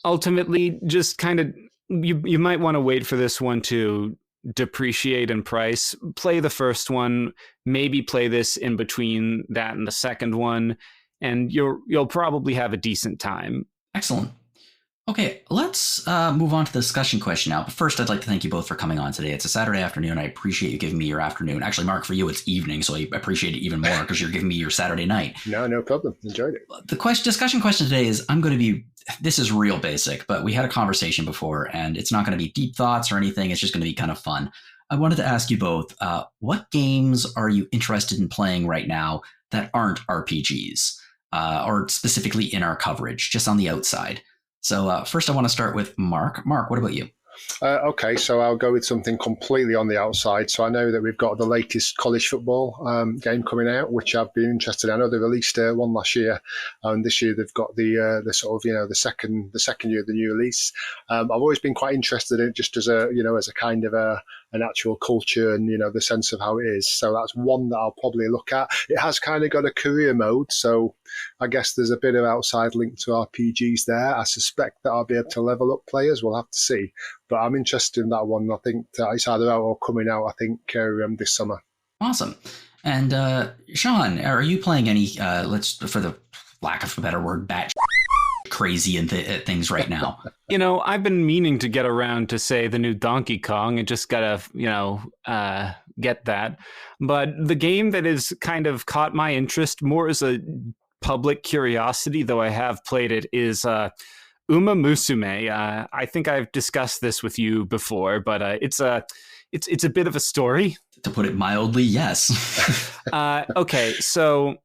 ultimately, just kind of you might want to wait for this one to depreciate in price. Play the first one, maybe play this in between that and the second one, and you'll probably have a decent time. Excellent. Okay, let's move on to the discussion question now. But first, I'd like to thank you both for coming on today. It's a Saturday afternoon. I appreciate you giving me your afternoon. Actually, Mark, for you, it's evening, so I appreciate it even more because you're giving me your Saturday night. No problem. Enjoyed it. The discussion question today is, this is real basic, but we had a conversation before, and it's not going to be deep thoughts or anything. It's just going to be kind of fun. I wanted to ask you both, what games are you interested in playing right now that aren't RPGs, or specifically in our coverage, just on the outside? So first I want to start with Mark. Mark, what about you? Okay, so I'll go with something completely on the outside. So I know that we've got the latest college football game coming out, which I've been interested in. I know they released one last year, and this year they've got the sort of the second year of the new release. I've always been quite interested in it, just as a kind of an actual culture and the sense of how it is. So that's one that I'll probably look at. It has kind of got a career mode, so I guess there's a bit of outside link to RPGs there. I suspect that I'll be able to level up players. We'll have to see. But I'm interested in that one. I think it's either out or coming out, I think, this summer. Awesome. And Sean, are you playing any, for the lack of a better word, batch crazy and things right now? I've been meaning to get around to say the new Donkey Kong. I just gotta, get that. But the game that has kind of caught my interest more as a public curiosity, though I have played it, is Uma Musume. I think I've discussed this with you before, but it's a bit of a story. To put it mildly, yes. Okay, so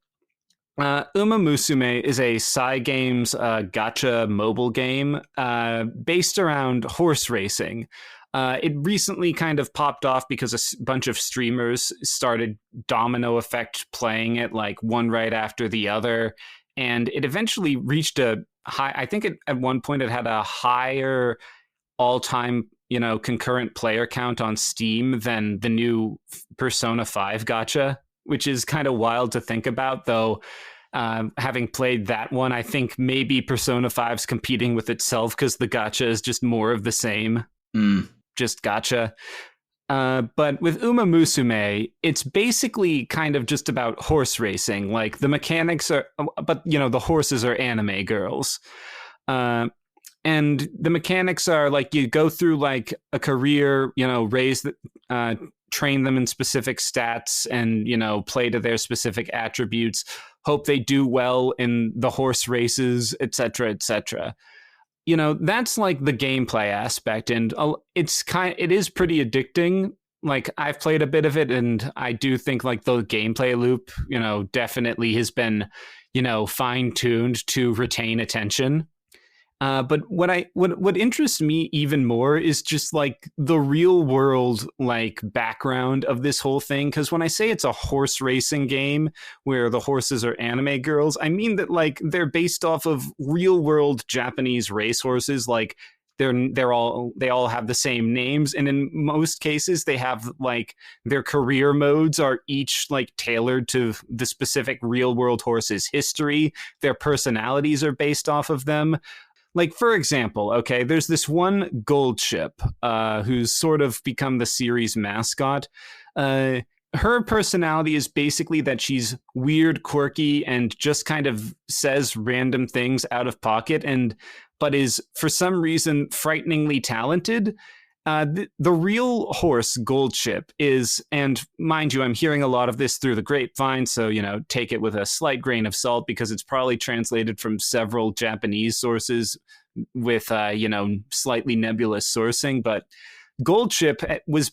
Uma Musume is a Cygames gacha mobile game based around horse racing. It recently kind of popped off because a bunch of streamers started domino effect playing it, like one right after the other. And it eventually reached a high, I think at one point it had a higher all-time, concurrent player count on Steam than the new Persona 5 gacha, which is kind of wild to think about, though. Having played that one, I think maybe Persona 5's competing with itself because the gacha is just more of the same. Just gacha. But with Uma Musume, it's basically kind of just about horse racing. Like the mechanics are, but the horses are anime girls. And the mechanics are like you go through like a career, train them in specific stats and, play to their specific attributes, hope they do well in the horse races, etc., etc. that's like the gameplay aspect, and it is pretty addicting. Like, I've played a bit of it, and I do think like the gameplay loop, definitely has been, fine tuned to retain attention. But what interests me even more is just like the real world like background of this whole thing. Because when I say it's a horse racing game where the horses are anime girls, I mean that like they're based off of real world Japanese racehorses. Like they all have the same names, and in most cases they have like their career modes are each like tailored to the specific real world horse's history. Their personalities are based off of them. Like, for example, okay, there's this one gold ship who's sort of become the series mascot. Her personality is basically that she's weird, quirky, and just kind of says random things out of pocket, but is, for some reason, frighteningly talented. The real horse, Goldship, is, and mind you, I'm hearing a lot of this through the grapevine, so, take it with a slight grain of salt, because it's probably translated from several Japanese sources with, slightly nebulous sourcing. But Goldship was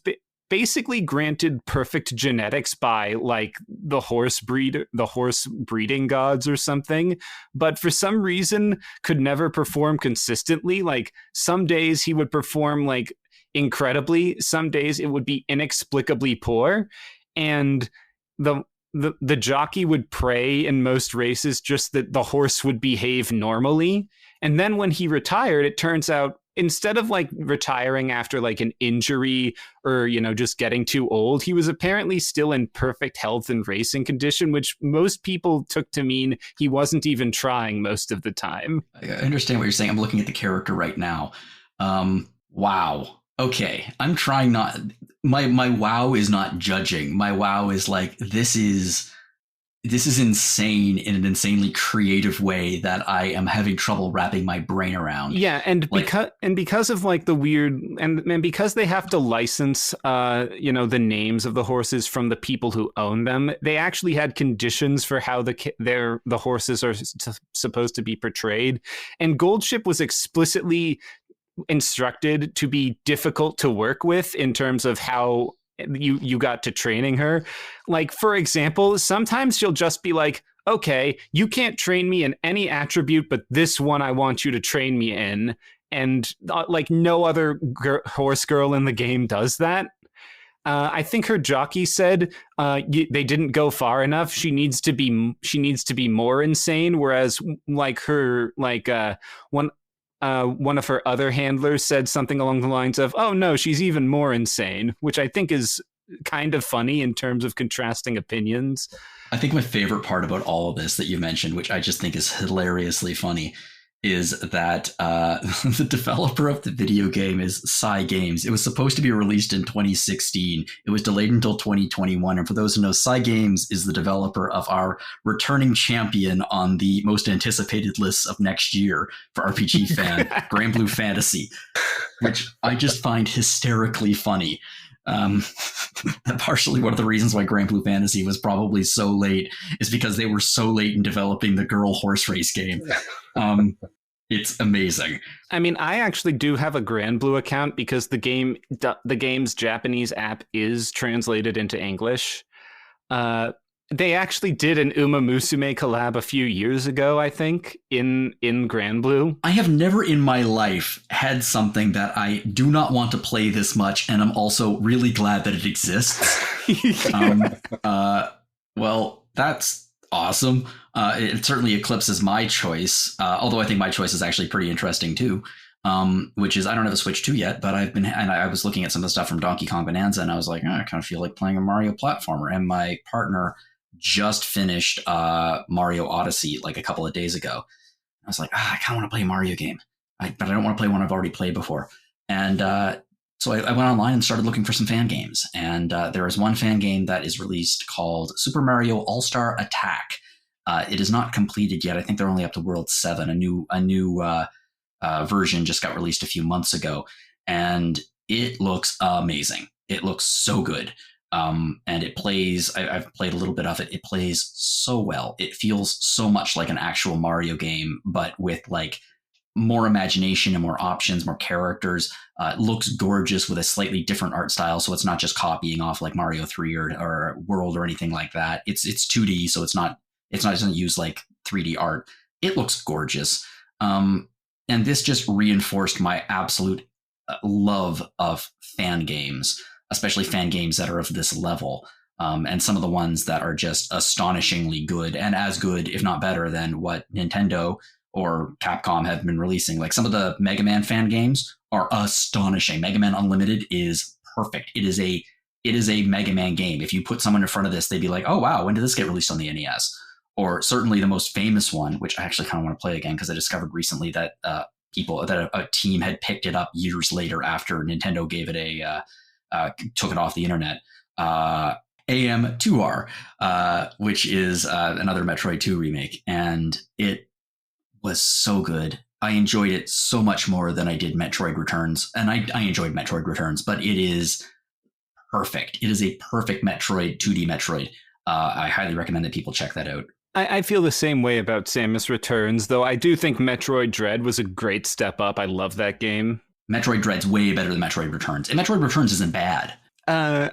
basically granted perfect genetics by, like, the horse breeding gods or something, but for some reason could never perform consistently. Like, some days he would perform, like, incredibly, some days it would be inexplicably poor, and the jockey would pray in most races just that the horse would behave normally. And then when he retired, it turns out, instead of like retiring after like an injury or just getting too old, he was apparently still in perfect health and racing condition, which most people took to mean he wasn't even trying most of the time. I understand what you're saying. I'm looking at the character right now. Wow. Okay, I'm trying not. My wow is not judging. My wow is like, this is insane in an insanely creative way that I am having trouble wrapping my brain around. Yeah, and because of like the weird and because they have to license the names of the horses from the people who own them, they actually had conditions for how the horses are supposed to be portrayed, and Goldship was explicitly instructed to be difficult to work with in terms of how you got to training her. Like, for example, sometimes she'll just be like, okay, you can't train me in any attribute but this one I want you to train me in, and like no other horse girl in the game does that. I think her jockey said they didn't go far enough. She needs to be more insane, whereas like her one of her other handlers said something along the lines of, oh no, she's even more insane, which I think is kind of funny in terms of contrasting opinions. I think my favorite part about all of this that you mentioned, which I just think is hilariously funny, is that the developer of the video game is Psy Games. It was supposed to be released in 2016. It was delayed until 2021. And for those who know, Psy Games is the developer of our returning champion on the most anticipated lists of next year for RPG fan, Grand Blue Fantasy, which I just find hysterically funny. Partially one of the reasons why Grand Blue Fantasy was probably so late is because they were so late in developing the girl horse race game. It's amazing. I mean, I actually do have a Grand Blue account because the game's Japanese app is translated into English. They actually did an Uma Musume collab a few years ago, I think, in Grand Blue. I have never in my life had something that I do not want to play this much, and I'm also really glad that it exists. Well, that's awesome. It certainly eclipses my choice, although I think my choice is actually pretty interesting too, which is I don't have a Switch 2 yet, but I was looking at some of the stuff from Donkey Kong Bonanza, and I was like, I kind of feel like playing a Mario platformer, and my partner just finished Mario Odyssey like a couple of days ago. I was like, I kind of want to play a Mario game, but I don't want to play one I've already played before. And so I went online and started looking for some fan games. And there is one fan game that is released called Super Mario All-Star Attack. It is not completed yet. I think they're only up to World 7. A new version just got released a few months ago. And it looks amazing. It looks so good. And it plays, I've played a little bit of it. It plays so well. It feels so much like an actual Mario game, but with like more imagination and more options, more characters. It looks gorgeous with a slightly different art style, so it's not just copying off like Mario 3 or World or anything like that. It's 2D, so it doesn't use like 3D art. It looks gorgeous. And this just reinforced my absolute love of fan games, especially fan games that are of this level. And some of the ones that are just astonishingly good, and as good, if not better, than what Nintendo or Capcom have been releasing. Like some of the Mega Man fan games are astonishing. Mega Man Unlimited is perfect. It is a Mega Man game. If you put someone in front of this, they'd be like, oh, wow, when did this get released on the NES? Or certainly the most famous one, which I actually kind of want to play again because I discovered recently that a team had picked it up years later after Nintendo gave it took it off the internet. AM2R, which is another Metroid 2 remake, and it was so good. I enjoyed it so much more than I did Metroid Returns, and I enjoyed Metroid Returns, but it is perfect. It is a perfect Metroid, 2D Metroid. I highly recommend that people check that out. I feel the same way about Samus Returns, though I do think Metroid Dread was a great step up. I love that game. Metroid Dread's way better than Metroid Returns, and Metroid Returns isn't bad. I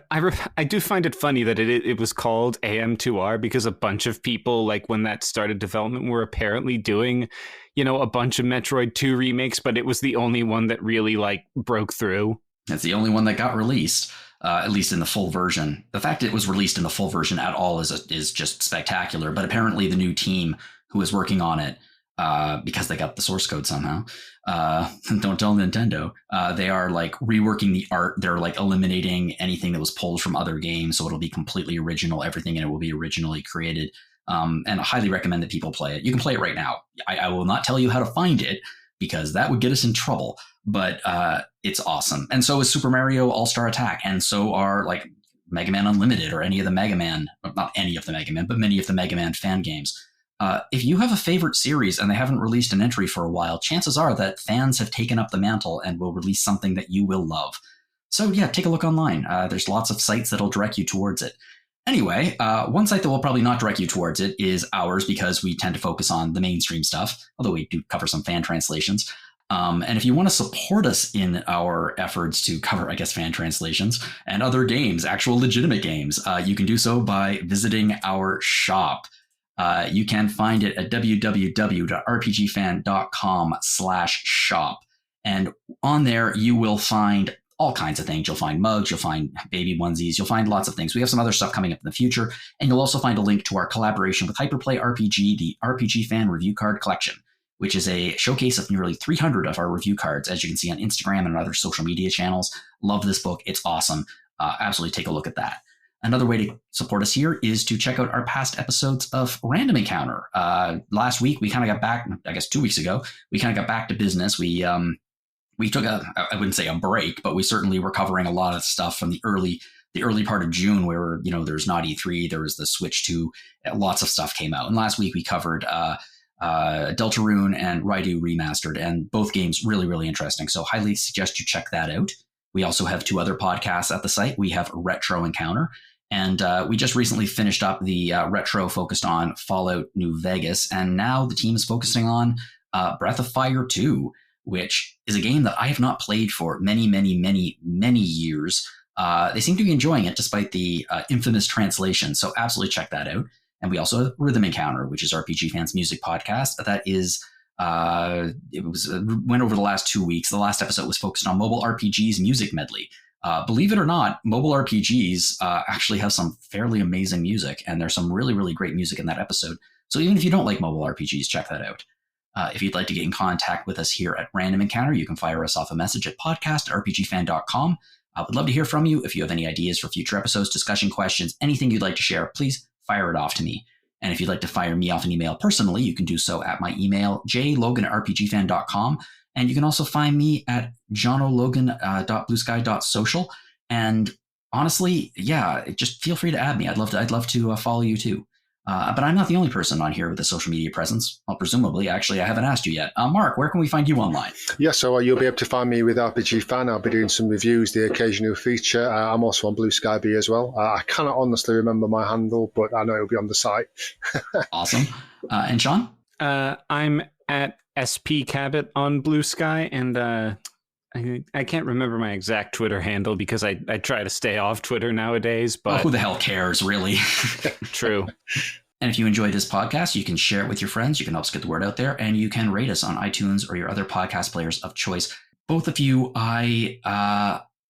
do find it funny that it was called AM2R because a bunch of people, like when that started development, were apparently doing, a bunch of Metroid 2 remakes, but it was the only one that really like broke through. It's the only one that got released, at least in the full version. The fact it was released in the full version at all is just spectacular. But apparently the new team who is working on it, because they got the source code somehow, don't tell Nintendo, they are like reworking the art. They're like eliminating anything that was pulled from other games, so it'll be completely original. Everything in it will be originally created. And I highly recommend that people play it. You can play it right now. I will not tell you how to find it because that would get us in trouble, but it's awesome. And so is Super Mario All-Star Attack, and so are like Mega Man Unlimited or any of the Mega Man, not any of the Mega Man, but many of the Mega Man fan games. If you have a favorite series and they haven't released an entry for a while, chances are that fans have taken up the mantle and will release something that you will love. So yeah, take a look online. There's lots of sites that'll direct you towards it. Anyway, one site that will probably not direct you towards it is ours because we tend to focus on the mainstream stuff, although we do cover some fan translations. And if you want to support us in our efforts to cover, fan translations and other games, actual legitimate games, you can do so by visiting our shop. You can find it at www.rpgfan.com/shop. And on there, you will find all kinds of things. You'll find mugs, you'll find baby onesies, you'll find lots of things. We have some other stuff coming up in the future. And you'll also find a link to our collaboration with Hyperplay RPG, the RPG Fan Review Card Collection, which is a showcase of nearly 300 of our review cards, as you can see on Instagram and other social media channels. Love this book. It's awesome. Absolutely take a look at that. Another way to support us here is to check out our past episodes of Random Encounter. Last week, we kind of got back, 2 weeks ago, we kind of got back to business. We took I wouldn't say a break, but we certainly were covering a lot of stuff from the early part of June where, there was not E3, there was the Switch 2, lots of stuff came out. And last week we covered Deltarune and Raidu Remastered, and both games really, really interesting. So highly suggest you check that out. We also have 2 other podcasts at the site. We have Retro Encounter, and we just recently finished up the retro focused on Fallout New Vegas, and now the team is focusing on Breath of Fire 2, which is a game that I have not played for many, many, many, many years. They seem to be enjoying it despite the infamous translation, so absolutely check that out. And we also have Rhythm Encounter, which is RPG Fans Music Podcast. That is, went over the last 2 weeks. The last episode was focused on mobile RPGs music medley. Believe it or not, mobile RPGs actually have some fairly amazing music, and there's some really, really great music in that episode. So even if you don't like mobile RPGs, check that out. If you'd like to get in contact with us here at Random Encounter, you can fire us off a message at podcast@rpgfan.com. I would love to hear from you. If you have any ideas for future episodes, discussion questions, anything you'd like to share, please fire it off to me. And if you'd like to fire me off an email personally, you can do so at my email, jlogan@rpgfan.com. And you can also find me at johnologan.bluesky.social. And honestly, just feel free to add me. I'd love to follow you too. But I'm not the only person on here with a social media presence. Well, presumably, actually, I haven't asked you yet. Mark, where can we find you online? Yeah, so you'll be able to find me with RPG Fan. I'll be doing some reviews, the occasional feature. I'm also on Blue Sky Bee as well. I cannot honestly remember my handle, but I know it'll be on the site. Awesome. And Sean? I'm at SP Cabot on Blue Sky, and I can't remember my exact Twitter handle because I try to stay off Twitter nowadays. But who the hell cares, really? True. And if you enjoy this podcast, you can share it with your friends. You can help us get the word out there, and you can rate us on iTunes or your other podcast players of choice. Both of you, I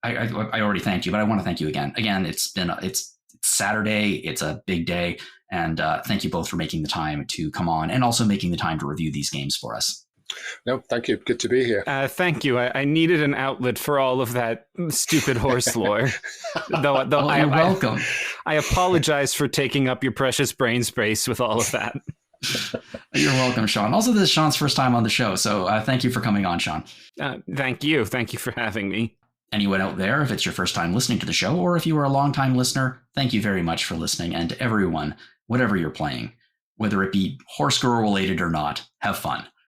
already thanked you, but I want to thank you again. Again, it's Saturday. It's a big day. And thank you both for making the time to come on and also making the time to review these games for us. No, thank you. Good to be here. Thank you. I needed an outlet for all of that stupid horse lore. though well, you're welcome. I apologize for taking up your precious brain space with all of that. You're welcome, Sean. Also, this is Sean's first time on the show, so thank you for coming on, Sean. Thank you. Thank you for having me. Anyone out there, if it's your first time listening to the show, or if you are a long-time listener, thank you very much for listening. And to everyone, whatever you're playing, whether it be horse girl related or not, have fun.